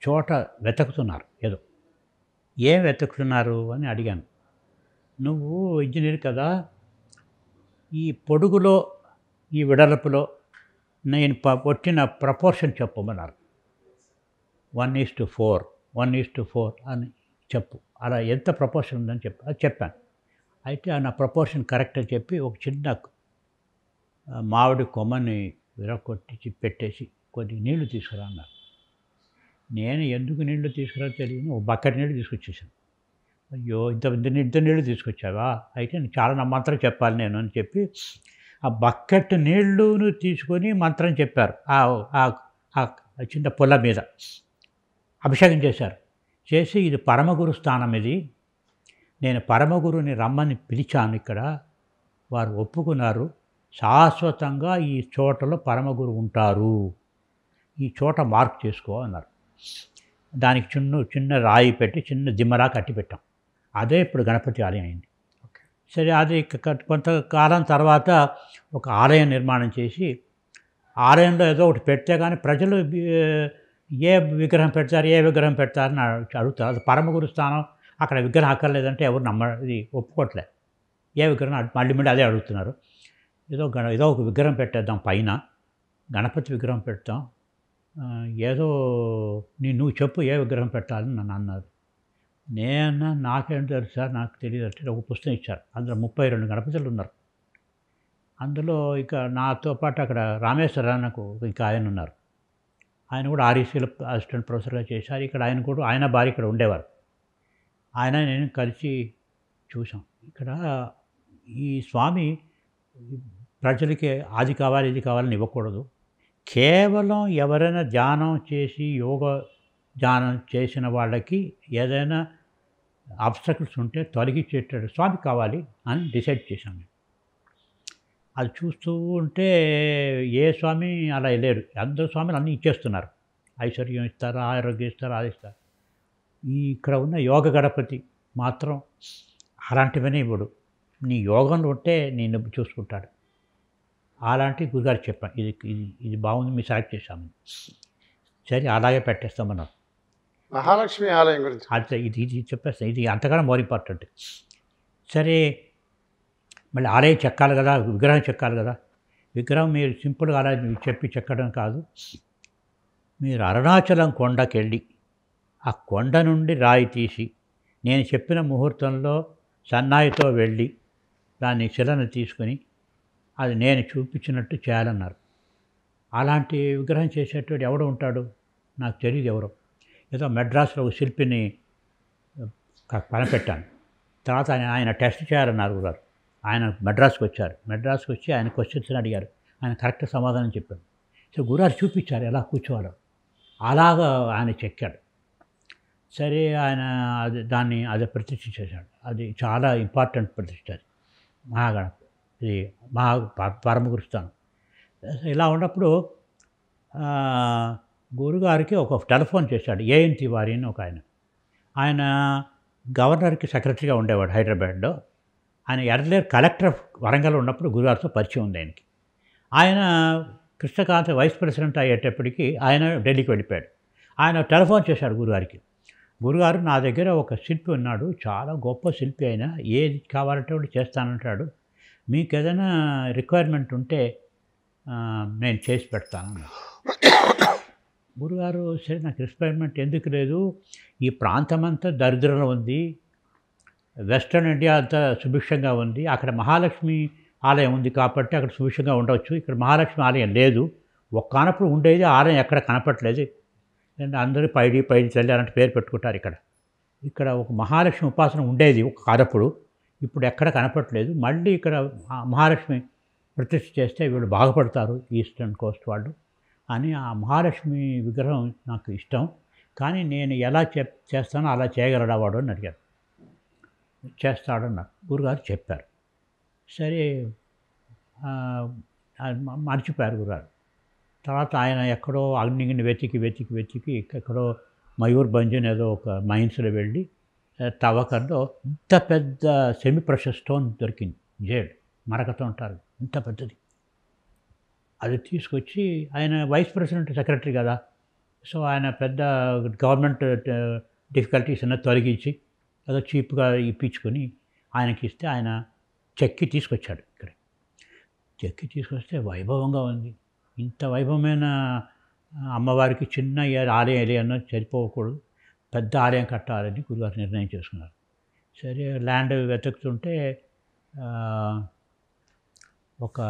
చోట వెతుకుతున్నారు. ఏం వెతుకుతున్నారు అని అడిగాను. నువ్వు ఇంజనీర్ కదా, ఈ పొడుగులో ఈ వెడల్పులో నేను కొట్టిన ప్రపోర్షన్ చెప్పమన్నారు. 1:4 1:4 అని చెప్పు, అలా ఎంత ప్రపోర్షన్ ఉందని చెప్పు. అది చెప్పాను. అయితే నా ప్రపోర్షన్ కరెక్ట్ అని చెప్పి ఒక చిన్న మామిడి కొమ్మని విరగొట్టి పెట్టేసి కొద్ది నీళ్లు తీసుకురా అన్నారు. నేను ఎందుకు నీళ్లు తీసుకురా తెలియదు, ఒక బకెట్ నీళ్ళు తీసుకొచ్చేసాను. అయ్యో ఇంత నీళ్ళు తీసుకొచ్చావా, అయితే చాలా మంత్రం చెప్పాలి నేను అని చెప్పి ఆ బకెట్ నీళ్లును తీసుకొని మంత్రం చెప్పారు. చిన్న పొల మీద అభిషేకం చేశారు. చేసి ఇది పరమగురు స్థానం, ఇది నేను పరమగురుని రమ్మని పిలిచాను, ఇక్కడ వారు ఒప్పుకున్నారు, శాశ్వతంగా ఈ చోటలో పరమగురు ఉంటారు, ఈ చోట మార్క్ చేసుకో అన్నారు. దానికి చిన్న రాయి పెట్టి చిన్న దిమ్మరా కట్టి పెట్టాం. అదే ఇప్పుడు గణపతి ఆలయం అయింది. సరే, అది కొంతకాలం తర్వాత ఒక ఆలయం నిర్మాణం చేసి ఆలయంలో ఏదో ఒకటి పెడితే కానీ ప్రజలు ఏ విగ్రహం పెడతారని అడుగుతారు. అది పరమగురు స్థానం, అక్కడ విగ్రహం అక్కర్లేదంటే ఎవరు ఇది ఒప్పుకోవట్లే. ఏ విగ్రహం మళ్ళీ అదే అడుగుతున్నారు. ఏదో ఒక విగ్రహం పెట్టేద్దాం, పైన గణపతి విగ్రహం పెడతాం, ఏదో నువ్వు చెప్పు ఏ విగ్రహం పెట్టాలని నన్ను అన్నారు. నేనన్నా నాకేం తెలుసు సార్, నాకు తెలియదు అంటే ఒక పుస్తకం ఇచ్చారు. అందులో 32 గణపతులు ఉన్నారు. అందులో ఇక నాతో పాటు అక్కడ రామేశ్వరానికి ఇంకా ఆయన ఉన్నారు. ఆయన కూడా ఆర్ఈసీలో అసిస్టెంట్ ప్రొఫెసర్గా చేశారు. ఇక్కడ ఆయన భార్య ఇక్కడ ఉండేవారు. ఆయన నేను కలిసి చూసాం. ఇక్కడ ఈ స్వామి ప్రజలకి అది కావాలి ఇది కావాలని ఇవ్వకూడదు, కేవలం ఎవరైనా ధ్యానం చేసి యోగ ధ్యానం చేసిన వాళ్ళకి ఏదైనా ఆబ్స్టకిల్స్ ఉంటే తొలగించేటట్టు స్వామి కావాలి అని డిసైడ్ చేశాను. అది చూస్తూ ఉంటే ఏ స్వామి అలా లేరు, అందరు స్వామిలు అన్నీ ఇచ్చేస్తున్నారు. ఐశ్వర్యం ఇస్తారు, ఆరోగ్యం ఇస్తారు, అది ఇస్తారు. ఇక్కడ ఉన్న యోగ గణపతి మాత్రం అలాంటివన్నీ ఇవ్వడు, నీ యోగంలో ఉంటే నేను చూసుకుంటాడు. అలాంటి గురుగారు చెప్పాను, ఇది బాగుంది, మీరు సెలెక్ట్ చేశాము. సరే అలాగే పెట్టేస్తామన్నారు. మహాలక్ష్మి ఆలయం గురించి అది ఇది చెప్పేస్తాను, ఇది అంతకన్నా మోర్ ఇంపార్టెంట్. సరే మళ్ళీ ఆలయం చెక్కాలి కదా, విగ్రహం చెక్కాలి కదా. విగ్రహం మీరు సింపుల్గా అలా చెప్పి చెక్కడం కాదు, మీరు అరుణాచలం కొండకెళ్ళి ఆ కొండ నుండి రాయి తీసి నేను చెప్పిన ముహూర్తంలో సన్నాయితో వెళ్ళి దాన్ని శిలను తీసుకొని అది నేను చూపించినట్టు చేయాలన్నారు. అలాంటి విగ్రహం చేసేటప్పుడు ఎవడు ఉంటాడు నాకు తెలియదు ఎవరో. ఏదో మెడ్రాస్లో ఒక శిల్పిని కనిపెట్టాను. తర్వాత ఆయన టెస్ట్ చేయాలన్నారు గారు. ఆయన మెడ్రాస్కి వచ్చారు. మెడ్రాస్కి వచ్చి ఆయన క్వశ్చన్స్ అడిగారు. ఆయన కరెక్ట్ సమాధానం చెప్పాడు. సో గురుగారు చూపించారు ఎలా కూర్చోవాలో. అలాగా ఆయన చెక్కాడు. సరే ఆయన అది ప్రతిష్ఠ చేశాడు. అది చాలా ఇంపార్టెంట్ ప్రతిష్ఠ. అది మహాగణపతి, ఇది పరమగురు స్థానం. ఇలా ఉన్నప్పుడు గురుగారికి ఒక టెలిఫోన్ చేశాడు. ఏఎన్ తివారీ అని ఒక ఆయన. ఆయన గవర్నర్కి సెక్రటరీగా ఉండేవాడు హైదరాబాద్లో. ఆయన ఎర్లియర్ కలెక్టర్ ఆఫ్ వరంగల్ ఉన్నప్పుడు గురుగారితో పరిచయం ఉంది ఆయనకి. ఆయన కృష్ణకాంత్ వైస్ ప్రెసిడెంట్ అయ్యేటప్పటికి ఆయన ఢిల్లీకి వెళ్ళిపోయాడు. ఆయన టెలిఫోన్ చేశాడు గురుగారికి. గురుగారు, నా దగ్గర ఒక శిల్పి ఉన్నాడు, చాలా గొప్ప శిల్పి, అయినా ఏది కావాలంటే ఒకటి చేస్తానంటాడు, మీకు ఏదైనా రిక్వైర్మెంట్ ఉంటే నేను చేసి పెడతాను. గురుగారు, సరే నాకు రిక్వైర్మెంట్ ఎందుకు లేదు, ఈ ప్రాంతం అంతా దరిద్రంలో ఉంది, వెస్ట్రన్ ఇండియా అంతా సుభిక్షంగా ఉంది, అక్కడ మహాలక్ష్మి ఆలయం ఉంది కాబట్టి అక్కడ సుభిక్షంగా ఉండవచ్చు, ఇక్కడ మహాలక్ష్మి ఆలయం లేదు, ఒక్కనప్పుడు ఉండేది ఆలయం ఎక్కడ కనపట్లేదు, అందరూ పైడి తల్లి అలాంటి పేరు పెట్టుకుంటారు. ఇక్కడ ఒక మహాలక్ష్మి ఉపాసన ఉండేది ఒక కానప్పుడు, ఇప్పుడు ఎక్కడ కనపట్లేదు, మళ్ళీ ఇక్కడ మహాలక్ష్మి ప్రతిష్ఠ చేస్తే వీళ్ళు బాగుపడతారు ఈస్టర్న్ కోస్ట్ వాళ్ళు అని, ఆ మహాలక్ష్మి విగ్రహం నాకు ఇష్టం, కానీ నేను ఎలా చేస్తానో అలా చేయగలడా వాడు అని అడిగారు. చేస్తాడన్నారు. గురుగారు చెప్పారు. సరే మర్చిపోయారు గురుగారు. తర్వాత ఆయన ఎక్కడో అగ్నిగిని వెతికి ఎక్కడో మయూర్భంజ్ ఏదో ఒక మైన్స్లో వెళ్ళి తవ్వకంలో ఇంత పెద్ద సెమీ ప్రెషర్ స్టోన్ దొరికింది, జేడ్ మరకతో ఉంటారు, ఇంత పెద్దది. అది తీసుకొచ్చి, ఆయన వైస్ ప్రెసిడెంట్ సెక్రటరీ కదా, సో ఆయన పెద్ద గవర్నమెంట్ డిఫికల్టీస్ అన్న తొలగించి ఏదో చీప్గా ఇప్పించుకొని ఆయనకి ఇస్తే ఆయన చెక్కి తీసుకొచ్చాడు. ఇక్కడ చెక్కి తీసుకొస్తే వైభవంగా ఉంది. ఇంత వైభవమైన అమ్మవారికి చిన్న ఆలయం ఏదైనా సరిపోకూడదు, పెద్ద ఆలయం కట్టాలని గురుగారు నిర్ణయం చేసుకున్నారు. సరే ల్యాండ్ వెతుకుతుంటే ఒక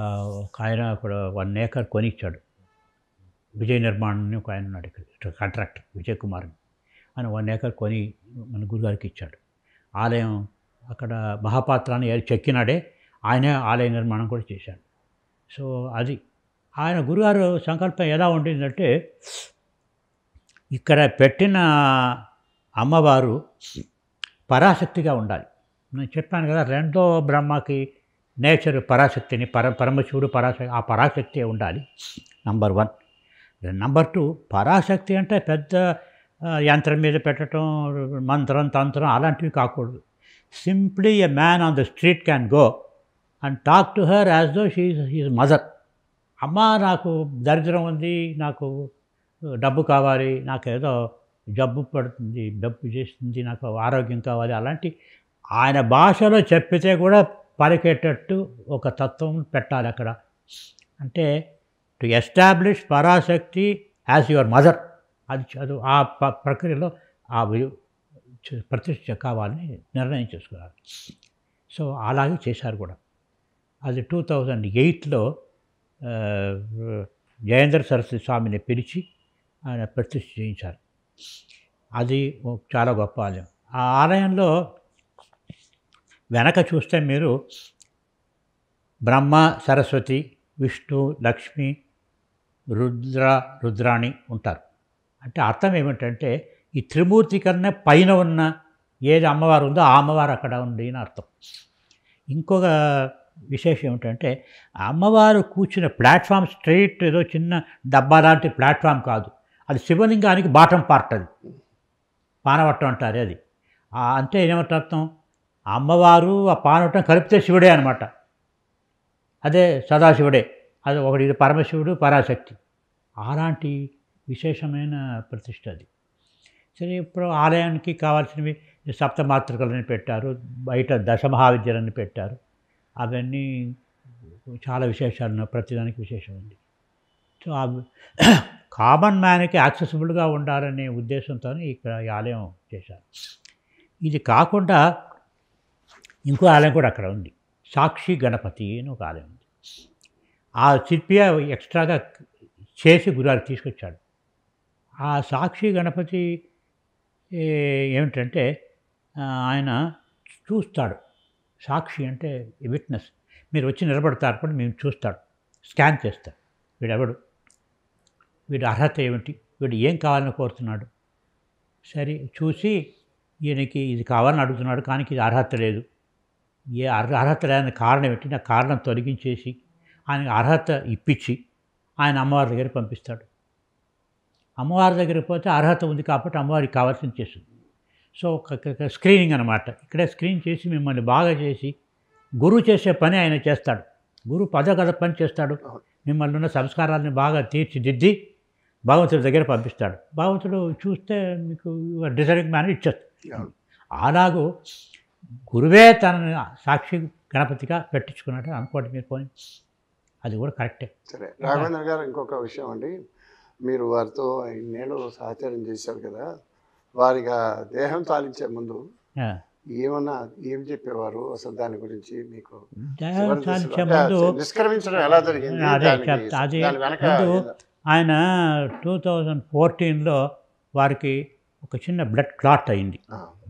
ఆయన అక్కడ 1 acre కొనిచ్చాడు. విజయ నిర్మాణ్ అని ఒక ఆయన ఉన్నాడు ఇక్కడ కాంట్రాక్టర్, విజయ్ కుమార్ అని. ఆయన 1 acre కొని మన గురుగారికి ఇచ్చాడు. ఆలయం అక్కడ మహాపాత్రాన్ని చెక్కినాడే ఆయనే ఆలయ నిర్మాణం కూడా చేశాడు. సో అది ఆయన గురుగారు సంకల్పం ఎలా ఉండిందంటే, ఇక్కడ పెట్టిన అమ్మవారు పరాశక్తిగా ఉండాలి. నేను చెప్పాను కదా, రెండో బ్రహ్మకి నేచర్ పరాశక్తిని, పరమశివుడు పరాశక్తి, ఆ పరాశక్తి ఉండాలి నంబర్ 1. నంబర్ 2, పరాశక్తి అంటే పెద్ద యంత్రం మీద పెట్టడం, మంత్రం తంత్రం అలాంటివి కాకూడదు. Simply a man on the street can go and talk to her as though she is mother. అమ్మ, నాకు దరిద్రం ఉంది, నాకు డబ్బు కావాలి, నాకు ఏదో జబ్బు పడుతుంది, డబ్బు చేస్తుంది, నాకు ఆరోగ్యం కావాలి, అలాంటి ఆయన భాషలో చెప్పితే కూడా పలికేటట్టు ఒక తత్వం పెట్టాలి అక్కడ. అంటే to establish Parashakti as your mother, అది చదువు ఆ ప్రక్రియలో ఆ ప్రతిష్ఠ కావాలని నిర్ణయం చేసుకున్నారు. సో అలాగే చేశారు కూడా. అది 2008లో జయేంద్ర సరస్వతి స్వామిని పిలిచి ఆయన ప్రతిష్ఠ చేయించారు. అది చాలా గొప్ప ఆలయం. ఆ ఆలయంలో వెనక చూస్తే మీరు బ్రహ్మ, సరస్వతి, విష్ణు, లక్ష్మి, రుద్రాణి ఉంటారు. అంటే అర్థం ఏమిటంటే, ఈ త్రిమూర్తి కన్నా పైన ఉన్న ఏది అమ్మవారు ఉందో ఆ అమ్మవారు అక్కడ ఉంది అని అర్థం. ఇంకొక విశేషం ఏమిటంటే, అమ్మవారు కూర్చున్న ప్లాట్ఫామ్ స్ట్రైట్ ఏదో చిన్న డబ్బా లాంటి ప్లాట్ఫామ్ కాదు, అది శివలింగానికి బాటం పార్ట్, అది పానవట్టం అంటారు. అది అంటే ఏమంటే అర్థం, అమ్మవారు ఆ పానవట్టం కలిపితే శివుడే అనమాట. అదే సదాశివుడే, అది ఒకటి, ఇది పరమశివుడు, పరాశక్తి, అలాంటి విశేషమైన ప్రతిష్ట అది. సరే, ఇప్పుడు ఆలయానికి కావాల్సినవి సప్తమాతృకలని పెట్టారు, బయట దశమహావిద్యలని పెట్టారు, అవన్నీ చాలా విశేషాలు, ప్రతిదానికి విశేషం ఉంది. సో కామన్ మ్యాన్కి యాక్సెసిబుల్గా ఉండాలనే ఉద్దేశంతో ఇక్కడ ఈ ఆలయం చేశారు. ఇది కాకుండా ఇంకో ఆలయం కూడా అక్కడ ఉంది, సాక్షి గణపతి అని ఒక ఆలయం ఉంది. ఆ శిల్పి ఎక్స్ట్రాగా చేసి గురువారు తీసుకొచ్చాడు. ఆ సాక్షి గణపతి ఏమిటంటే, ఆయన చూస్తాడు. సాక్షి అంటే విట్నెస్, మీరు వచ్చి నిలబడతారు కూడా మేము చూస్తాడు, స్కాన్ చేస్తాడు, వీడెవడు, వీడి అర్హత ఏమిటి, వీడు ఏం కావాలని కోరుతున్నాడు. సరే చూసి, ఈయనకి ఇది కావాలని అడుగుతున్నాడు కానీ ఇది అర్హత లేదు, ఏ అర్హత లేని కారణం ఏమిటి, నా కారణం తొలగించేసి ఆయనకి అర్హత ఇప్పించి ఆయన అమ్మవారి దగ్గరికి పంపిస్తాడు. అమ్మవారి దగ్గరికి పోతే అర్హత ఉంది కాబట్టి అమ్మవారికి కావాల్సింది చేస్తుంది. సో ఒక స్క్రీనింగ్ అనమాట. ఇక్కడే స్క్రీన్ చేసి మిమ్మల్ని బాగా చేసి గురువు చేసే పని ఆయన చేస్తాడు. గురువు పద పని చేస్తాడు. మిమ్మల్ని ఉన్న సంస్కారాలను బాగా తీర్చిదిద్ది భగవంతుడి దగ్గర పంపిస్తాడు. భగవంతుడు చూస్తే మీకు డిజైనింగ్ మ్యాన్ ఇచ్చేస్తాడు. అలాగూ గురువే తనని సాక్షి గణపతిగా పెట్టించుకున్నట్టు అనుకోండి మీరు. పోనీ అది కూడా కరెక్టే. సరే రాఘవేంద్ర గారు, ఇంకొక విషయం అండి, మీరు వారితో ఇన్నేళ్ళు సహచర్యం చేశారు కదా, వారిగా దేహం తాలించే ముందు ఏమన్నా ఏం చెప్పేవారు అసలు దాని గురించి మీకు? దేహం తాలించే ముందు నిష్క్రమించడం ఎలా జరిగింది? అది ముందు ఆయన 2014లో వారికి ఒక చిన్న బ్లడ్ క్లాట్ అయింది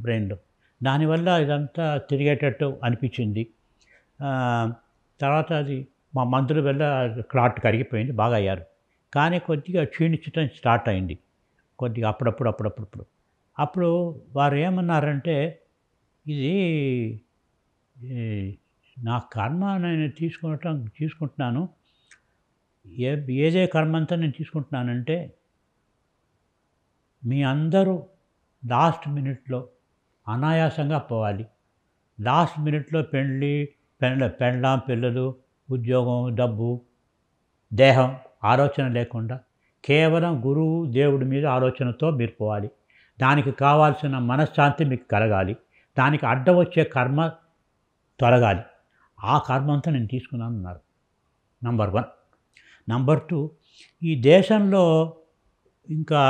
బ్రెయిన్లో. దానివల్ల ఇదంతా తిరిగేటట్టు అనిపించింది. తర్వాత అది మా మందుల వల్ల క్లాట్ కరిగిపోయింది, బాగా అయ్యారు. కానీ కొద్దిగా క్షీణించడం స్టార్ట్ అయింది కొద్దిగా అప్పుడప్పుడు. అప్పుడు వారు ఏమన్నారంటే, ఇది నా కర్మ నేను తీసుకుంటున్నాను, ఏదే కర్మ అంతా నేను తీసుకుంటున్నానంటే మీ అందరూ లాస్ట్ మినిట్లో అనాయాసంగా పోవాలి. లాస్ట్ మినిట్లో పెళ్ళాం పిల్లలు, ఉద్యోగం, డబ్బు, దేహం ఆలోచన లేకుండా కేవలం గురువు దేవుడి మీద ఆలోచనతో మీరు పోవాలి. దానికి కావాల్సిన మనశ్శాంతి మీకు కలగాలి. దానికి అడ్డం వచ్చే కర్మ తొలగాలి. ఆ కర్మ అంతా నేను తీసుకున్నాను అన్నారు. నంబర్ 1. నంబర్ 2, ఈ దేశంలో ఇంకా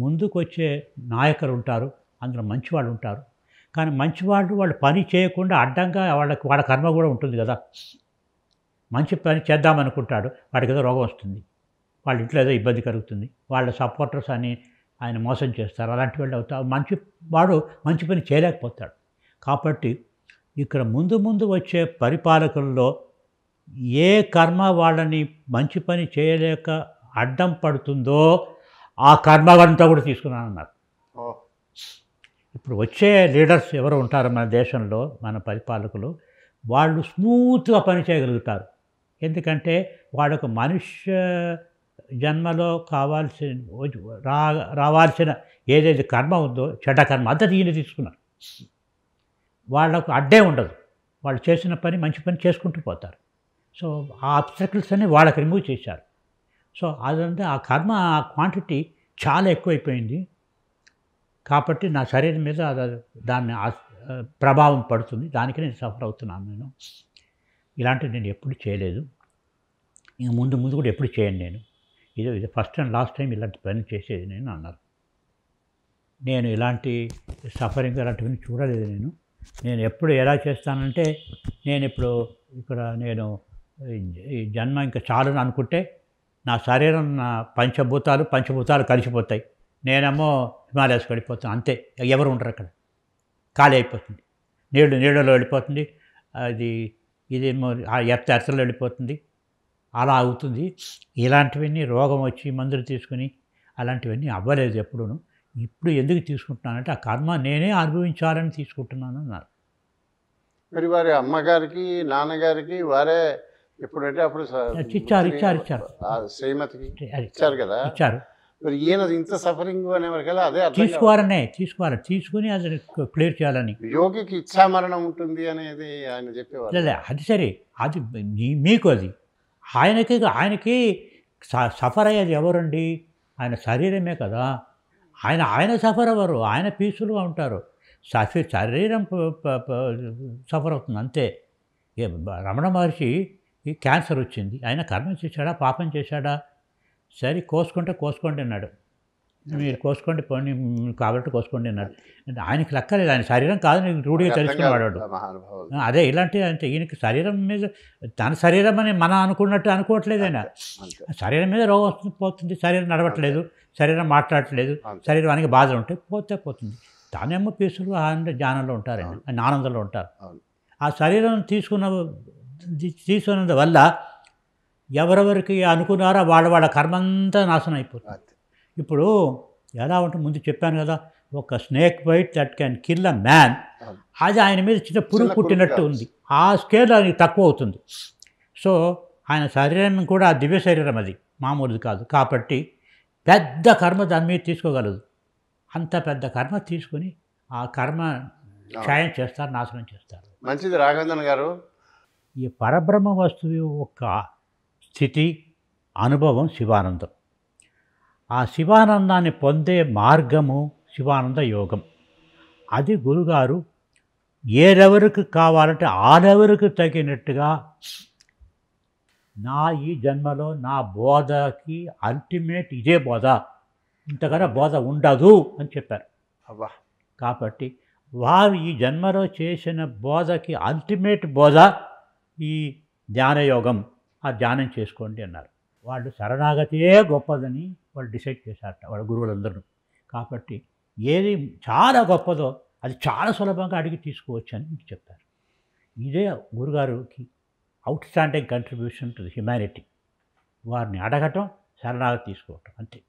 ముందుకు వచ్చే నాయకులు ఉంటారు, అందులో మంచివాళ్ళు ఉంటారు. కానీ వాళ్ళు పని చేయకుండా అడ్డంగా వాళ్ళ కర్మ కూడా ఉంటుంది కదా. మంచి పని చేద్దామనుకుంటాడు, వాడికి ఏదో రోగం వస్తుంది, వాళ్ళ ఇంట్లో ఏదో ఇబ్బంది కలుగుతుంది, వాళ్ళ సపోర్టర్స్ అని ఆయన మోసం చేస్తారు. అలాంటి వాళ్ళు అవుతారు. వాడు మంచి పని చేయలేకపోతాడు. కాబట్టి ఇక్కడ ముందు వచ్చే పరిపాలకుల్లో ఏ కర్మ వాళ్ళని మంచి పని చేయలేక అడ్డం పడుతుందో ఆ కర్మవంతా కూడా తీసుకున్నానన్నారు. ఇప్పుడు వచ్చే లీడర్స్ ఎవరు ఉంటారో మన దేశంలో, మన పరిపాలకులు, వాళ్ళు స్మూత్గా పని చేయగలుగుతారు. ఎందుకంటే వాడొక మనుష్య జన్మలో రావాల్సిన ఏదైతే కర్మ ఉందో, చెడ్డ కర్మ అంతా దీన్ని తీసుకున్నారు. వాళ్ళకు అడ్డే ఉండదు. వాళ్ళు చేసిన పని మంచి పని చేసుకుంటూ పోతారు. సో ఆ అబ్స్ట్రకిల్స్ అన్ని వాళ్ళకి రిమూవ్ చేశారు. సో అదంతా ఆ కర్మ క్వాంటిటీ చాలా ఎక్కువైపోయింది. కాబట్టి నా శరీరం మీద దాన్ని ప్రభావం పడుతుంది. దానికి నేను సఫర్ అవుతున్నాను. నేను ఇలాంటివి నేను ఎప్పుడు చేయలేదు, ఇంక ముందు కూడా ఎప్పుడు చేయను. నేను ఇది ఫస్ట్ అండ్ లాస్ట్ టైం ఇలాంటి పని చేసేది నేను అన్నారు. నేను ఇలాంటి సఫరింగ్ అలాంటివన్నీ చూడలేదు. నేను ఎప్పుడు ఎలా చేస్తానంటే, నేను ఇప్పుడు ఇక్కడ నేను ఈ జన్మ ఇంకా చాలని అనుకుంటే నా శరీరం, నా పంచభూతాలు కలిసిపోతాయి. నేనేమో హిమాలయాస్ వెళ్ళిపోతాను, అంతే. ఎవరు ఉండరు అక్కడ, ఖాళీ అయిపోతుంది. నీళ్ళలో వెళ్ళిపోతుంది, ఇదేమో ఎర్తలో వెళ్ళిపోతుంది. అలా అవుతుంది. ఇలాంటివన్నీ రోగం వచ్చి మందులు తీసుకుని అలాంటివన్నీ అవ్వలేదు ఎప్పుడూను. ఇప్పుడు ఎందుకు తీసుకుంటున్నానంటే ఆ కర్మ నేనే అనుభవించాలని తీసుకుంటున్నాను అన్నారు. మరి వారి అమ్మగారికి, నాన్నగారికి వారే ఎప్పుడంటే అప్పుడు ఇచ్చారు శ్రీమతికి ఇచ్చారు కదా. ఇచ్చారు. మరి ఈయన ఇంత సఫరింగ్ అనేవారికల్లా అదే తీసుకోవాలి, తీసుకుని అది క్లియర్ చేయాలని. యోగికి ఇచ్చామరణం ఉంటుంది అనేది ఆయన చెప్పేవారు. లేదా అది సరే, అది మీకు అది ఆయనకి సఫర్ అయ్యేది ఎవరండి? ఆయన శరీరమే కదా. ఆయన సఫర్ అవ్వరు, ఆయన పీస్ఫుల్గా ఉంటారు. శరీరం సఫర్ అవుతుంది అంతే. రమణ మహర్షి క్యాన్సర్ వచ్చింది, ఆయన కర్మ చేశాడా, పాపం చేశాడా? సరే కోసుకోండి అన్నాడు. మీరు కోసుకోండి పోనీ, కాబట్టి కోసుకోండి అన్నాడు. ఆయనకి లెక్కలేదు, ఆయన శరీరం కాదు రూఢిగా తెలుసుకునేవాడు. అదే ఇలాంటి అంటే ఈయనకి శరీరం మీద, తన శరీరం అని మనం అనుకోవట్లేదు. ఆయన శరీరం మీద రోగం పోతుంది, శరీరం నడవట్లేదు, శరీరం మాట్లాడట్లేదు, శరీరానికి బాధలు ఉంటాయి, పోతుంది. తానేమో పీసులు జ్ఞానంలో ఉంటారు, ఆయన ఆనందంలో ఉంటారు. ఆ శరీరం తీసుకున్నందు వల్ల ఎవరెవరికి అనుకున్నారో వాళ్ళ కర్మంతా నాశనం అయిపోతుంది. ఇప్పుడు ఎలా ఉంటుంది, ముందు చెప్పాను కదా, ఒక snake bite that can kill a man, అది ఆయన మీద చిన్న పురుగు కుట్టినట్టు ఉంది. ఆ స్కేల్ ఆయనకి తక్కువ అవుతుంది. సో ఆయన శరీరం కూడా దివ్య శరీరం, అది మామూలుది కాదు. కాబట్టి పెద్ద కర్మ దాని మీద తీసుకోగలదు. అంత పెద్ద కర్మ తీసుకుని ఆ కర్మ క్షయం చేస్తారు, నాశనం చేస్తారు. మంచిది రాఘవేంద్రన్ గారు. ఈ పరబ్రహ్మ వస్తువు యొక్క స్థితి, అనుభవం శివానందం. ఆ శివానందాన్ని పొందే మార్గము శివానంద యోగం. అది గురుగారు ఏ లెవెల్కి కావాలంటే ఆ లెవెల్కి తగినట్టుగా నా ఈ జన్మలో నా బోధకి అల్టిమేట్ ఇదే బోధ, ఇంతకన్నా బోధ ఉండదు అని చెప్పారు. అబ్బా. కాబట్టి వారు ఈ జన్మలో చేసిన బోధకి అల్టిమేట్ బోధ ఈ ధ్యానయోగం, ఆ ధ్యానం చేసుకోండి అన్నారు. వాళ్ళు శరణాగతియే గొప్పదని వాళ్ళు డిసైడ్ చేశారట వాళ్ళ గురువులందరూ. కాబట్టి ఏది చాలా గొప్పదో అది చాలా సులభంగా అడిగి తీసుకోవచ్చు అని మీకు చెప్పారు. ఇదే గురుగారికి outstanding contribution to the humanity. వారిని అడగటం, శరణాగతి తీసుకోవటం, అంతే.